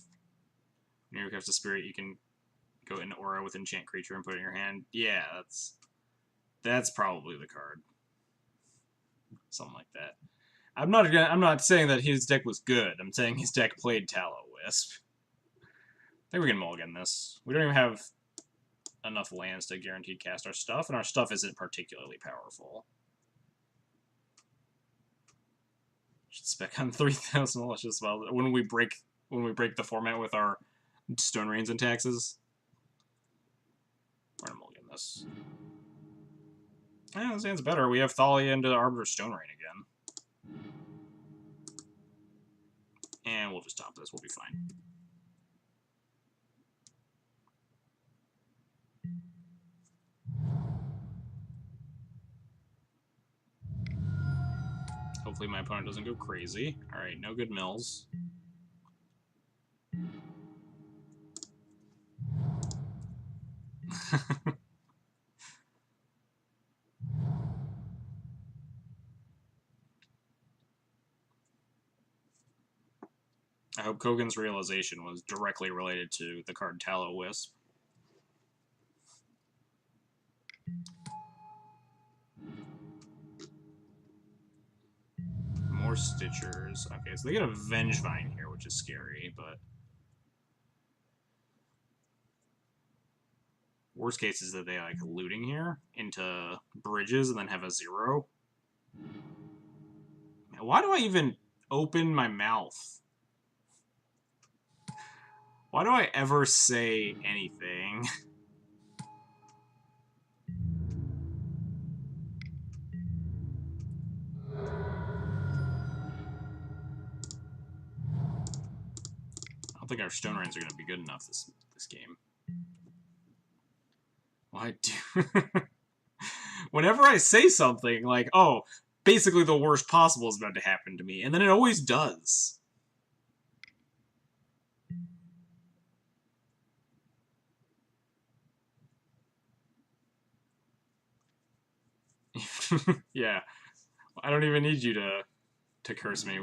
When you cast a Spirit, you can go in Aura with Enchant Creature and put it in your hand. Yeah, that's probably the card. Something like that. I'm not saying that his deck was good. I'm saying his deck played Tallow Wisp. I think we can mulligan this. We don't even have enough lands to guaranteed cast our stuff, and our stuff isn't particularly powerful. Should spec on 3,000 malicious spells when we break the format with our Stone Rains and taxes. We're gonna mulligan this. Yeah, this hand's better. We have Thalia into Arbiter Stone Rain again. And we'll just top this. We'll be fine. Hopefully my opponent doesn't go crazy. Alright, no good mills. hope Kogan's realization was directly related to the card Tallow Wisp. More Stitchers. Okay, so they get a Vengevine here, which is scary, but... Worst case is that they, like, looting here into bridges and then have a 0. Why do I even open my mouth? Why do I ever say anything? I don't think our Stone Rains are going to be good enough this game. Why do... Whenever I say something, like, oh, basically the worst possible is about to happen to me, and then it always does. Yeah. I don't even need you to curse me.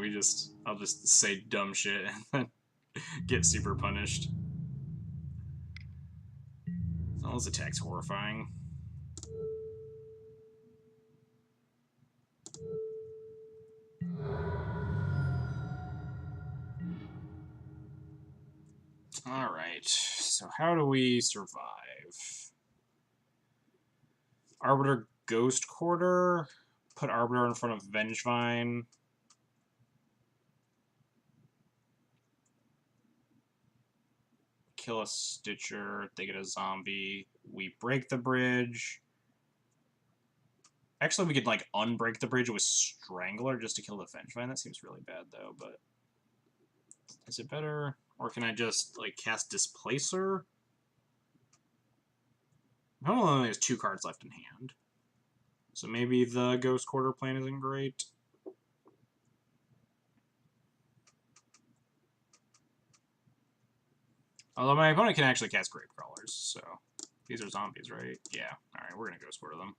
I'll just say dumb shit and then get super punished. Oh, this attack's horrifying. Alright, so how do we survive? Arbiter Ghost Quarter. Put Arbiter in front of Vengevine. Kill a Stitcher. They get a zombie. We break the bridge. Actually, we could, like, unbreak the bridge with Strangler just to kill the Vengevine. That seems really bad, though, but... Is it better? Or can I just, like, cast Displacer? My opponent only has 2 cards left in hand. So maybe the Ghost Quarter plan isn't great. Although my opponent can actually cast Gravecrawlers, so... These are zombies, right? Yeah. Alright, we're gonna Ghost Quarter them.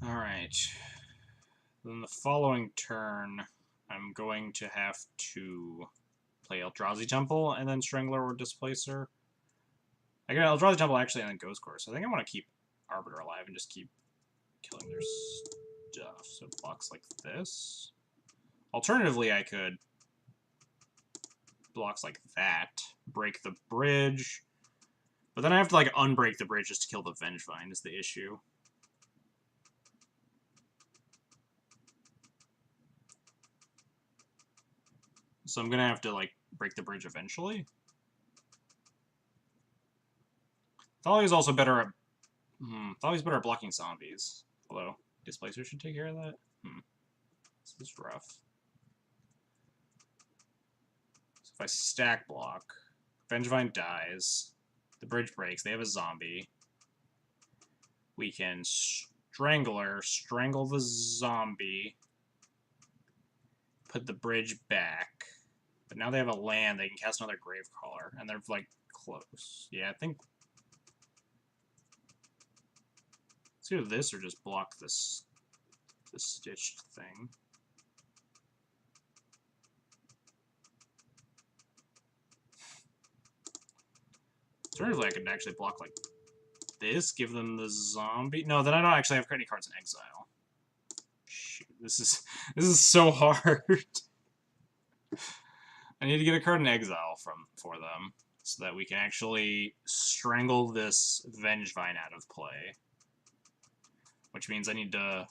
Alright. Then the following turn, I'm going to have to play Eldrazi Temple and then Strangler or Displacer. I got Eldrazi Temple actually and then Ghost Quarter, so I think I want to keep Arbiter alive and just keep killing their stuff. So it blocks like this. Alternatively, I could blocks like that, break the bridge, but then I have to like unbreak the bridge just to kill the Vengevine is the issue. So I'm gonna have to like break the bridge eventually. Thalia's also better at Thalia's better at blocking zombies. Although Displacer should take care of that. This is rough. So if I stack block, Vengevine dies, the bridge breaks, they have a zombie. We can Strangler, strangle the zombie, put the bridge back. But now they have a land, they can cast another Gravecrawler, and they're, like, close. Yeah, I think... It's either this or just block this stitched thing. Alternatively, I could actually block, like, this, give them the zombie... No, then I don't actually have any cards in exile. Shoot, this is so hard. I need to get a card in exile for them, so that we can actually strangle this Vengevine out of play. Which means I need to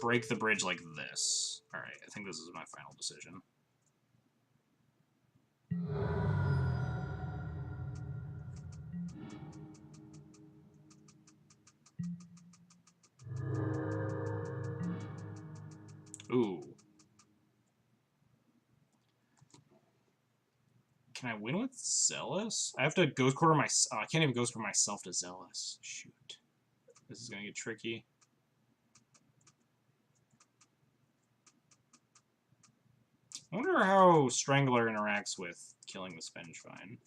break the bridge like this. Alright, I think this is my final decision. Ooh. Can I win with Zealous? I have to Ghost Quarter my... I can't even Ghost Quarter myself to Zealous. Shoot. This is going to get tricky. I wonder how Strangler interacts with killing the Spengevine.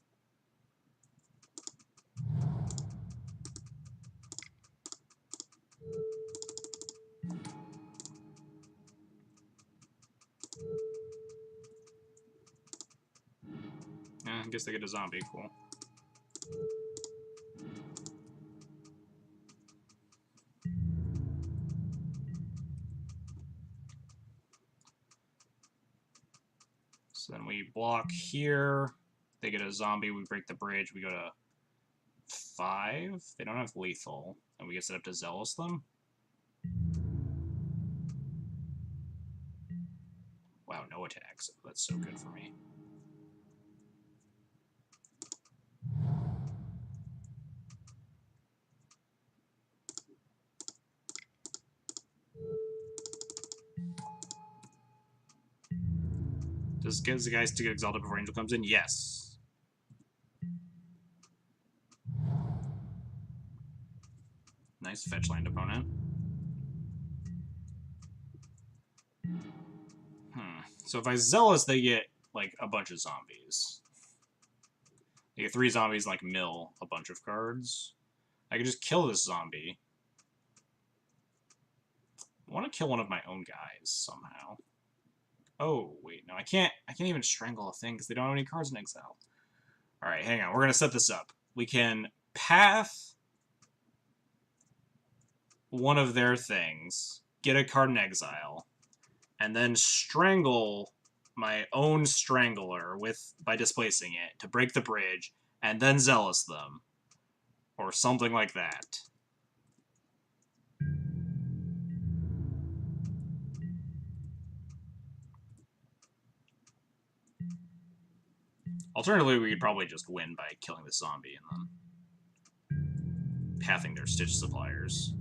I guess they get a zombie. Cool. So then we block here. They get a zombie. We break the bridge. We go to 5. They don't have lethal. And we get set up to Zealous them. Wow, no attacks. That's so good for me. Does it get the guys to get exalted before Angel comes in? Yes. Nice fetch land opponent. So if I Zealous, they get, like, a bunch of zombies. They get 3 zombies, like, mill a bunch of cards. I could just kill this zombie. I want to kill one of my own guys, somehow. Oh, wait, no, I can't even strangle a thing, because they don't have any cards in exile. Alright, hang on, we're gonna set this up. We can path one of their things, get a card in exile, and then strangle my own Strangler by displacing it to break the bridge, and then Zealous them. Or something like that. Alternatively, we could probably just win by killing the zombie and then pathing their Stitch suppliers.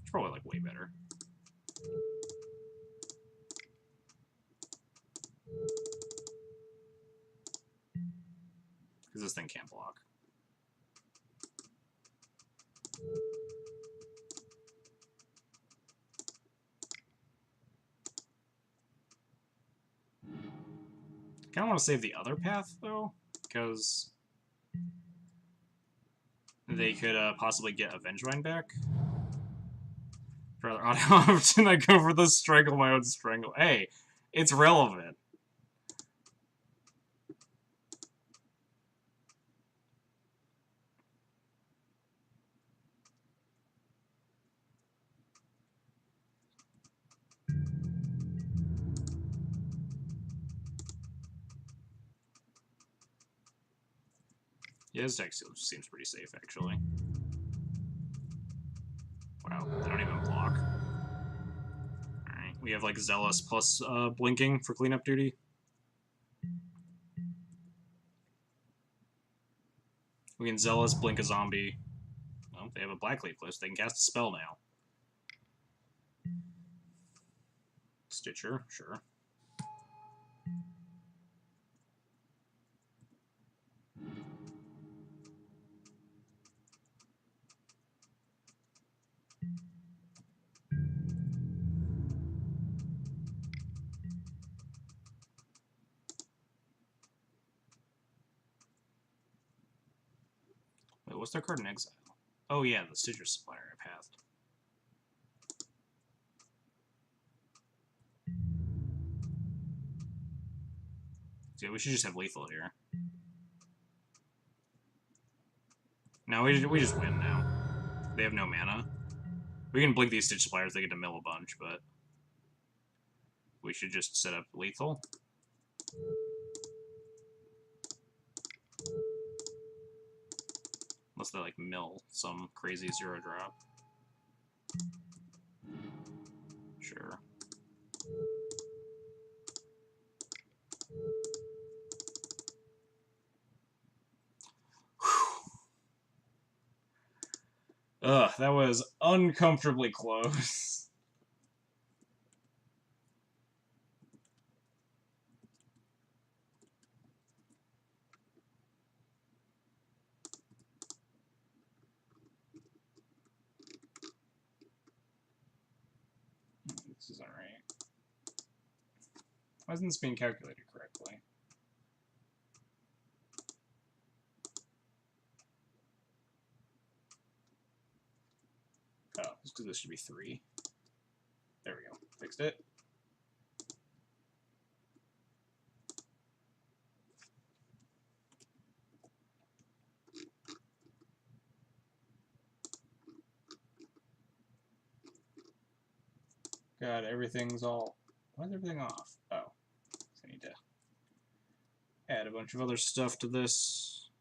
It's probably, like, way better. Because this thing can't block. I kind of want to save the other path, though, because they could possibly get a Vengevine back. Rather often I go for the Strangle my own Strangle. Hey, it's relevant. Yeah, this deck seems pretty safe, actually. Wow, they don't even block. Alright, we have, like, Zealous plus Blinking for cleanup duty. We can Zealous, blink a zombie. Well, they have a Blackleaf list. They can cast a spell now. Stitcher, sure. Wait, what's their card in exile? Oh yeah, the Stitcher Supplier I pathed. Yeah, we should just have lethal here. No, we just win now. They have no mana. We can blink these Stitch Suppliers, they get to mill a bunch, but we should just set up lethal. Unless they, like, mill some crazy 0-drop. Sure. Ugh, that was uncomfortably close. This isn't right. Why isn't this being calculated correctly? Oh, it's because this should be 3. There we go. Fixed it. God, everything's all... Why is everything off? Oh. I need to add a bunch of other stuff to this.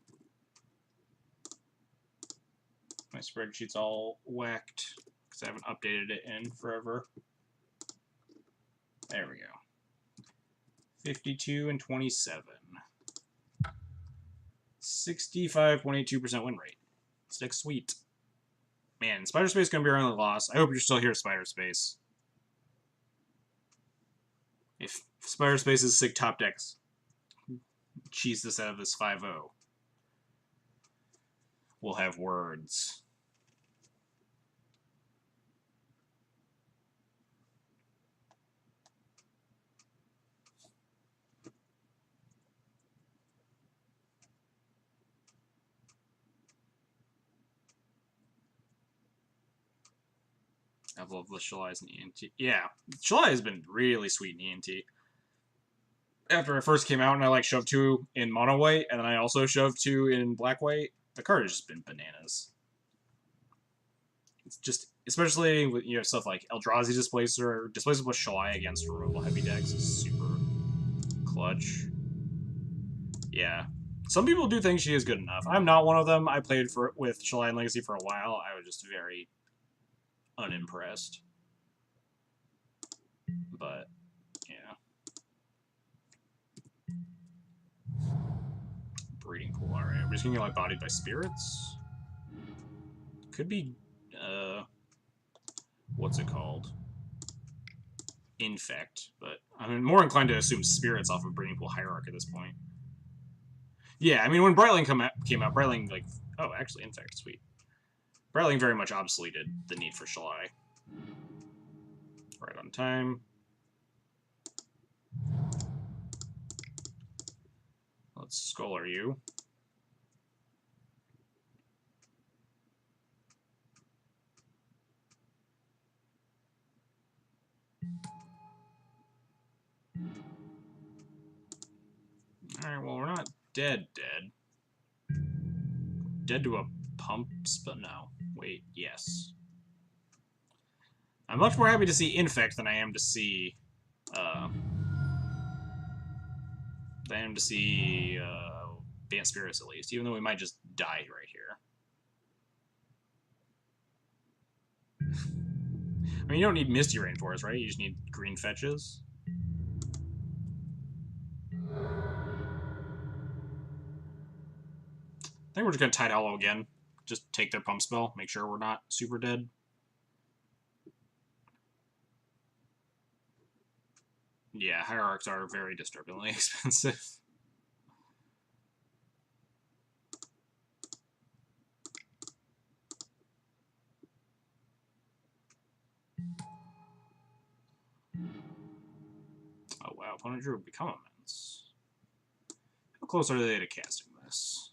My spreadsheet's all whacked because I haven't updated it in forever. There we go. 52 and 27. 65.82% win rate. Stick sweet. Man, Spider Space is going to be our only loss. I hope you're still here, Spider Space. If Spider Space's sick top decks cheese this out of this 5-0, we'll have words. I've loved the Shalais and E&T. Yeah, Shalai has been really sweet in E&T. After I first came out and I like shoved 2 in mono white, and then I also shoved 2 in black white, the card has just been bananas. It's just, especially with stuff like Eldrazi Displacer, Displacer with Shalai against removal heavy decks is super clutch. Yeah. Some people do think she is good enough. I'm not one of them. I played with Shalai and Legacy for a while. I was just very unimpressed. But, yeah. Breeding Pool, alright. We're just gonna get like bodied by spirits. Could be, what's it called? Infect, but I'm more inclined to assume spirits off of Breeding Pool Hierarch at this point. Yeah, I mean, when Brightling came out, Brightling, like, oh, actually, Infect, sweet. Brightling very much obsoleted the need for Shalai. Right on time. Let's Scholar you. Alright, well, we're not dead. Dead to a pumps, but no. Wait, yes. I'm much more happy to see Infect than I am to see, Dance Spirits, at least, even though we might just die right here. I mean, you don't need Misty Rainforest, right? You just need green fetches. I think we're just going to Tide Hollow again. Just take their pump spell, make sure we're not super dead. Yeah, Hierarchs are very disturbingly expensive. Oh wow, opponent drew Become Immense. How close are they to casting this?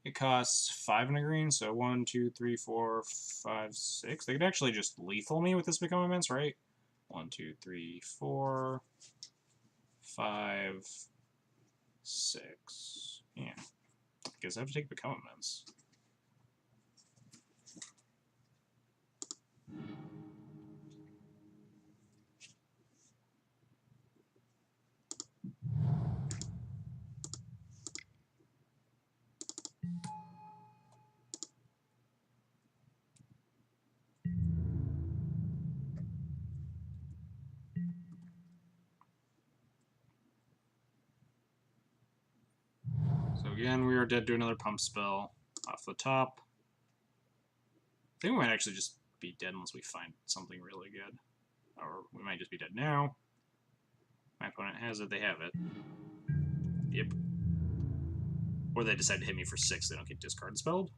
It costs 5 and a green, so 1, 2, 3, 4, 5, 6. They could actually just lethal me with this Become Immense, right? 1, 2, 3, 4, 5, 6. Yeah. I guess I have to take Become Immense. So again, we are dead to another pump spell off the top. I think we might actually just be dead unless we find something really good. Or we might just be dead now. My opponent has it, they have it. Yep. Or they decide to hit me for 6, they don't get discard spelled.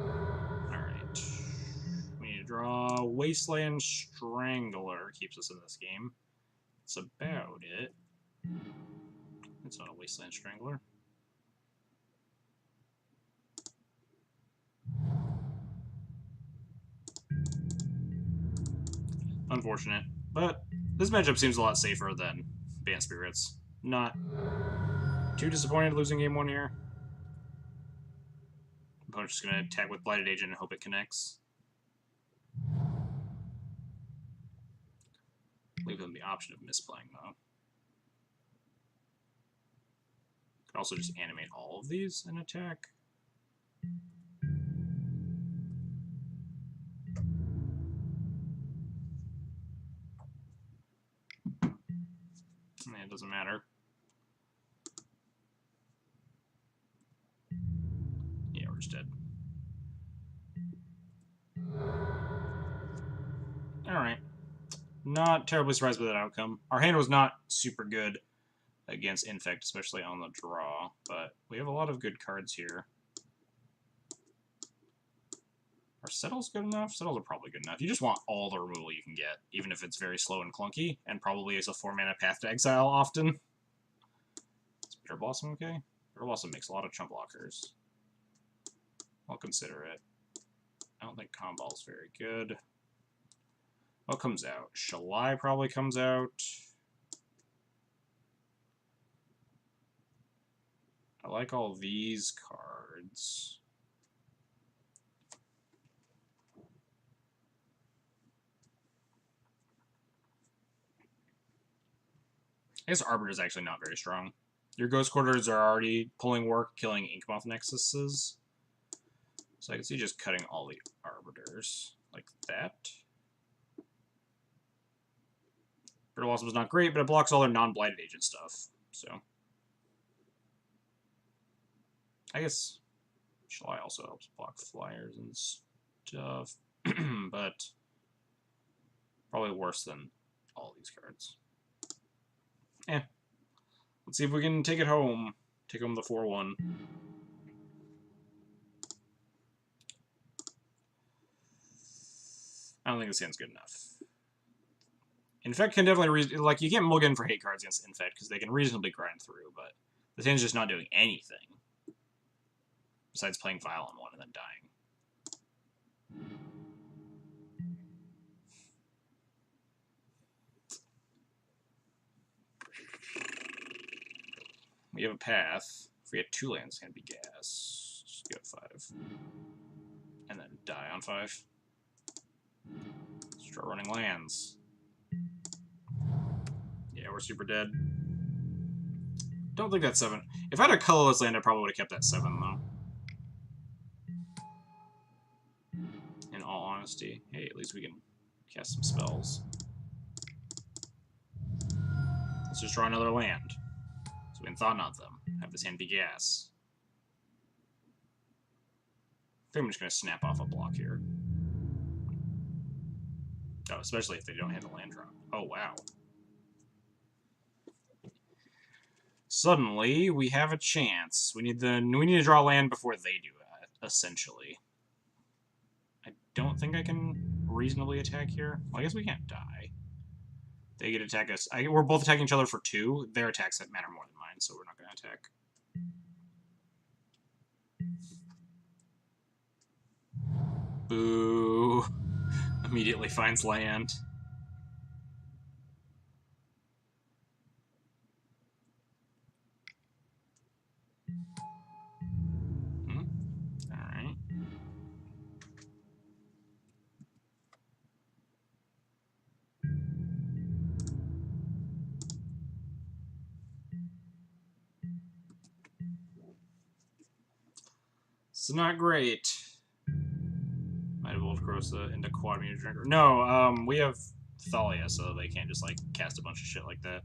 Alright. We need draw Wasteland Strangler. Keeps us in this game. That's about it. It's not a Wasteland Strangler. Unfortunate. But this matchup seems a lot safer than Band Spirits. Not too disappointed losing game 1 here. Opponent's just going to attack with Blighted Agent and hope it connects. Leave them the option of misplaying, though. Could also just animate all of these and attack. It doesn't matter. Yeah, we're just dead. Alright. Not terribly surprised by that outcome. Our hand was not super good against Infect, especially on the draw, but we have a lot of good cards here. Are Settles good enough? Settles are probably good enough. You just want all the removal you can get, even if it's very slow and clunky, and probably is a 4-mana Path to Exile often. Is Bitter Blossom okay? Bitter Blossom makes a lot of chump blockers. I'll consider it. I don't think Comball's very good. What comes out? Shalai probably comes out. I like all these cards. I guess Arbiter is actually not very strong. Your Ghost Quarters are already pulling work, killing Inkmoth Nexuses. So I can see just cutting all the Arbiters like that. Bitter Blossom is not great, but it blocks all their non-Blighted Agent stuff. So I guess Shalai also helps block flyers and stuff, but probably worse than all these cards. Eh. Let's see if we can take it home. Take home the 4-1. I don't think this hand's good enough. Infect can definitely... like, you can't mulligan for hate cards against Infect, because they can reasonably grind through, but this hand's just not doing anything. Besides playing Vile on one and then dying. We have a path. If we had 2 lands, it's going to be gas. Just go 5. And then die on 5. Start running lands. Yeah, we're super dead. Don't think that's 7. If I had a colorless land, I probably would have kept that 7, though. In all honesty. Hey, at least we can cast some spells. Let's just draw another land. So we can Thought Knot them. Have this hand be gas. I think I'm just going to snap off a block here. Oh, especially if they don't hit the land drop. Oh, wow. Suddenly, we have a chance. We need to draw land before they do that, essentially. I don't think I can reasonably attack here. Well, I guess we can't die. They get to attack us. We're both attacking each other for 2. Their attacks matter more than mine, so we're not going to attack. Boo. Immediately finds land. Alright. It's not great. Might evolve Grossa into Quad Meter Drinker. No, we have Thalia, so they can't just, like, cast a bunch of shit like that.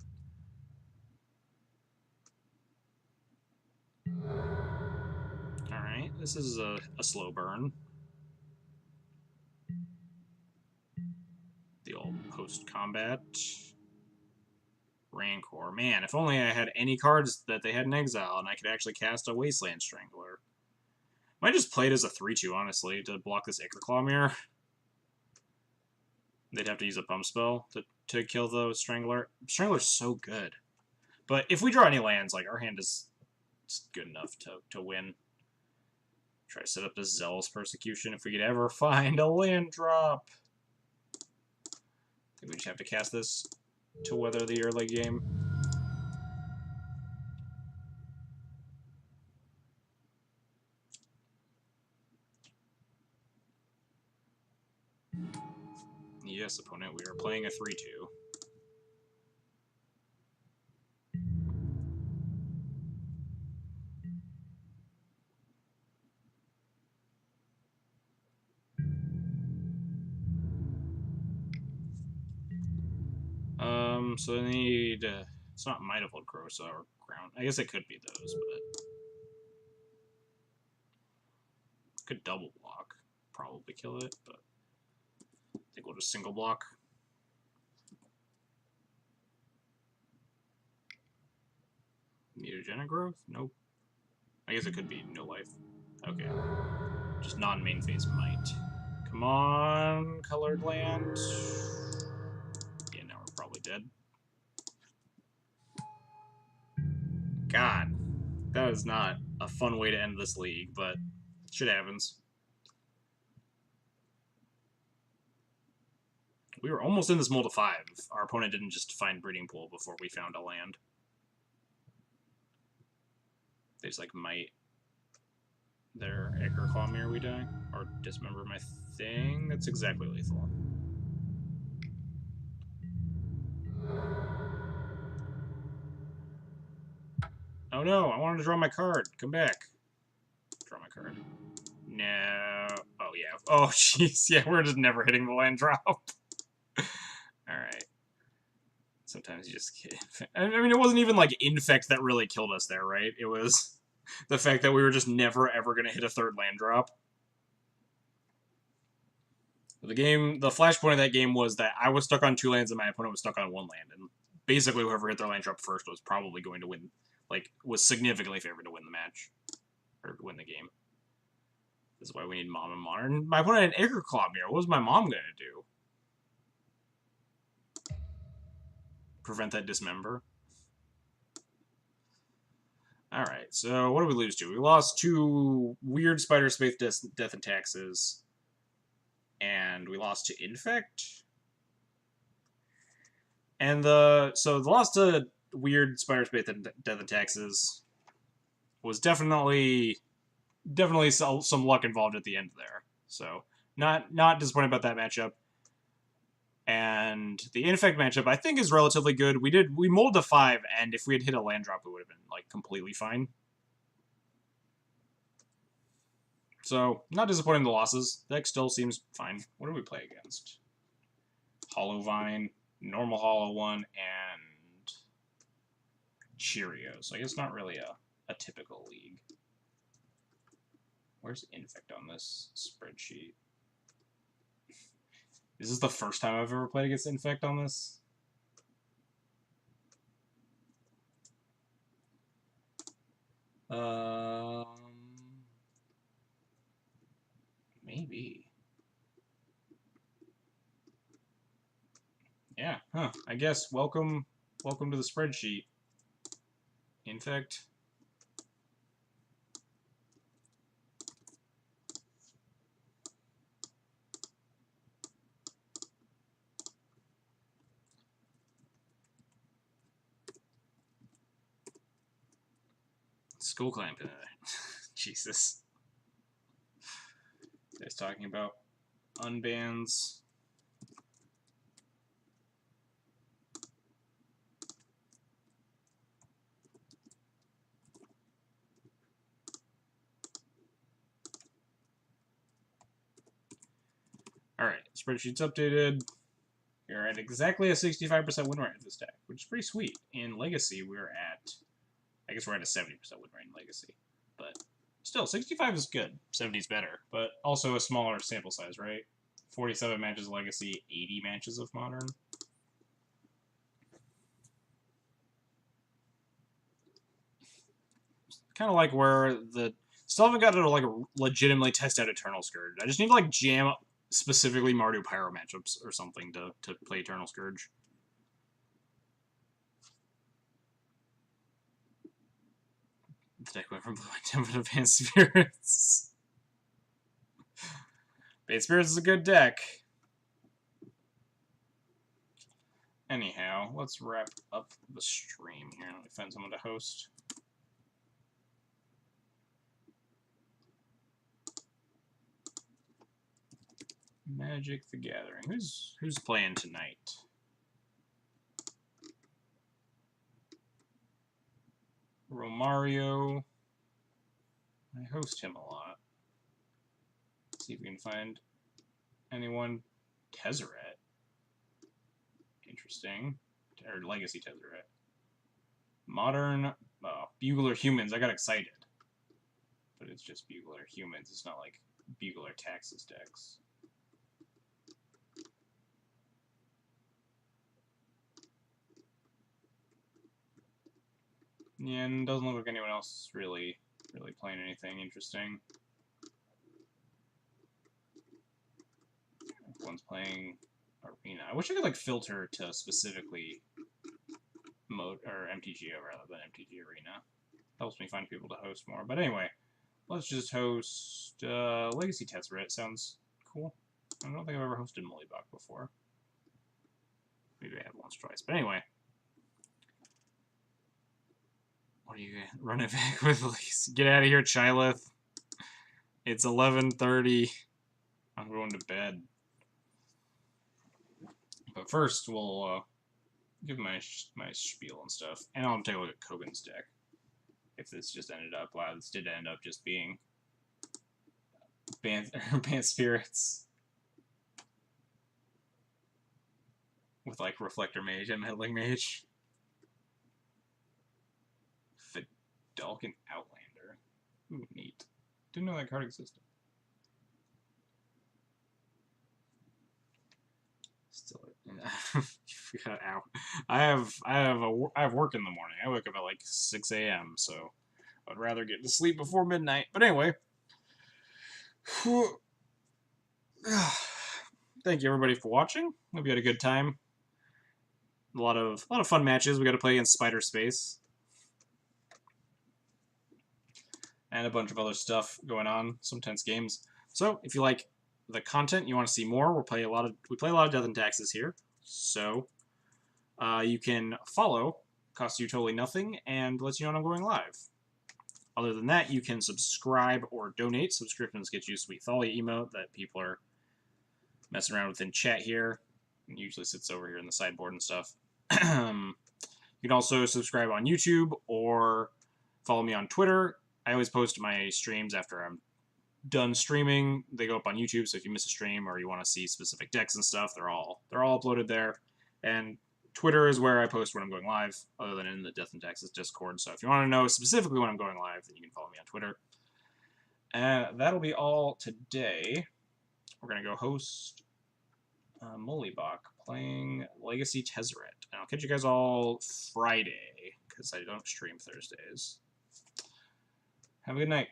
Alright, this is a slow burn. The old post-combat. Rancor. Man, if only I had any cards that they had in exile, and I could actually cast a Wasteland Strangler. Might just play it as a 3-2, honestly, to block this Ichor Claw Mirror. They'd have to use a pump spell to kill the Strangler. Strangler's so good. But if we draw any lands, like, our hand is good enough to win. Try to set up this Zealous Persecution if we could ever find a land drop. I think we just have to cast this to weather the early game. Yes, opponent, we are playing a 3-2. So I need... it's not Might of Old Grossa or Ground. I guess it could be those, but... Could double block. Probably kill it, but... I think we'll just single block. Mutagenic Growth? Nope. I guess it could be no life. Okay. Just non-main phase Might. Come on, colored land. Yeah, now we're probably dead. God, that is not a fun way to end this league, but shit happens. We were almost in this mold of 5. Our opponent didn't just find Breeding Pool before we found a land. They just, like, might their Acre Claw Mirror we die. Or dismember my thing. That's exactly lethal. Oh no, I wanted to draw my card. Come back. Draw my card. No. Oh, yeah. Oh, jeez. Yeah, we're just never hitting the land drop. Alright. Sometimes you just can't. I mean, it wasn't even, like, Infect that really killed us there, right? It was the fact that we were just never, ever going to hit a third land drop. The flashpoint of that game was that I was stuck on 2 lands and my opponent was stuck on 1 land. And basically, whoever hit their land drop first was probably going to win, like, was significantly favored to win the match. Or win the game. This is why we need Mom and Modern. My opponent had Acre Claw Mirror. What was my mom going to do? Prevent that dismember? Alright, so what did we lose to? We lost 2 weird Spider Space Death and Taxes. And we lost to Infect. And the loss to weird Spider Space Death and Taxes was definitely some luck involved at the end there. So not disappointed about that matchup. And the Infect matchup, I think, is relatively good. We mulled to 5, and if we had hit a land drop, it would have been, like, completely fine. So, not disappointing the losses. Deck still seems fine. What do we play against? Hollow Vine, normal Hollow one, and Cheerios. So I guess not really a typical league. Where's Infect on this spreadsheet? Is this the first time I've ever played against Infect on this? Maybe. Yeah, huh. I guess welcome to the spreadsheet. Infect. Skull Clamp. Jesus. Guys talking about unbans. Alright, spreadsheet's updated. We're at exactly a 65% win rate of this deck, which is pretty sweet. In Legacy, we're at... I guess we're at a 70% win rate in Legacy. But still, 65 is good. 70 is better. But also a smaller sample size, right? 47 matches Legacy, 80 matches of Modern. Kind of like where the... Still haven't got to, like, legitimately test out Eternal Scourge. I just need to, like, jam specifically Mardu Pyro matchups or something to play Eternal Scourge. The deck went from Blue and Temple to Advanced Spirits. Advanced Spirits is a good deck. Anyhow, let's wrap up the stream here. Let me find someone to host. Magic the Gathering. Who's playing tonight? Romario. I host him a lot. Let's see if we can find anyone. Tezzeret. Interesting. Or Legacy Tezzeret. Modern Bugler Humans. I got excited. But it's just Bugler Humans. It's not like Bugler Taxes decks. Yeah, and doesn't look like anyone else is really playing anything interesting. Everyone's playing Arena. I wish I could like filter to specifically mode or MTGO rather than MTG Arena. Helps me find people to host more. But anyway, let's just host Legacy Tezzeret. Sounds cool. I don't think I've ever hosted Mullibok before. Maybe I have once or twice. But anyway. What are you running back with, Legacy? Get out of here, Chylith. It's 11:30. I'm going to bed. But first, we'll give my spiel and stuff. And I'll take a look at Kogan's deck. If this just ended up, wow, this did end up just being Banned Spirits. With, like, Reflector Mage and Meddling Mage. Fidalkin Outlander. Ooh, neat. Didn't know that card existed. Still, you got out. I have work in the morning. I wake up at like 6 a.m. So I'd rather get to sleep before midnight. But anyway, thank you everybody for watching. Hope you had a good time. A lot of fun matches. We got to play against Spider Space. And a bunch of other stuff going on, some tense games. So if you like the content, you want to see more, we play a lot of Death and Taxes here. So you can follow, costs you totally nothing, and lets you know when I'm going live. Other than that, you can subscribe or donate. Subscriptions get you a sweet Thalia emote that people are messing around with in chat here. It usually sits over here in the sideboard and stuff. You can also subscribe on YouTube or follow me on Twitter. I always post my streams after I'm done streaming. They go up on YouTube, so if you miss a stream or you want to see specific decks and stuff, they're all uploaded there. And Twitter is where I post when I'm going live, other than in the Death and Taxes Discord. So if you want to know specifically when I'm going live, then you can follow me on Twitter. That'll be all today. We're going to go host Mullibok playing Legacy Tezzeret. And I'll catch you guys all Friday, because I don't stream Thursdays. Have a good night.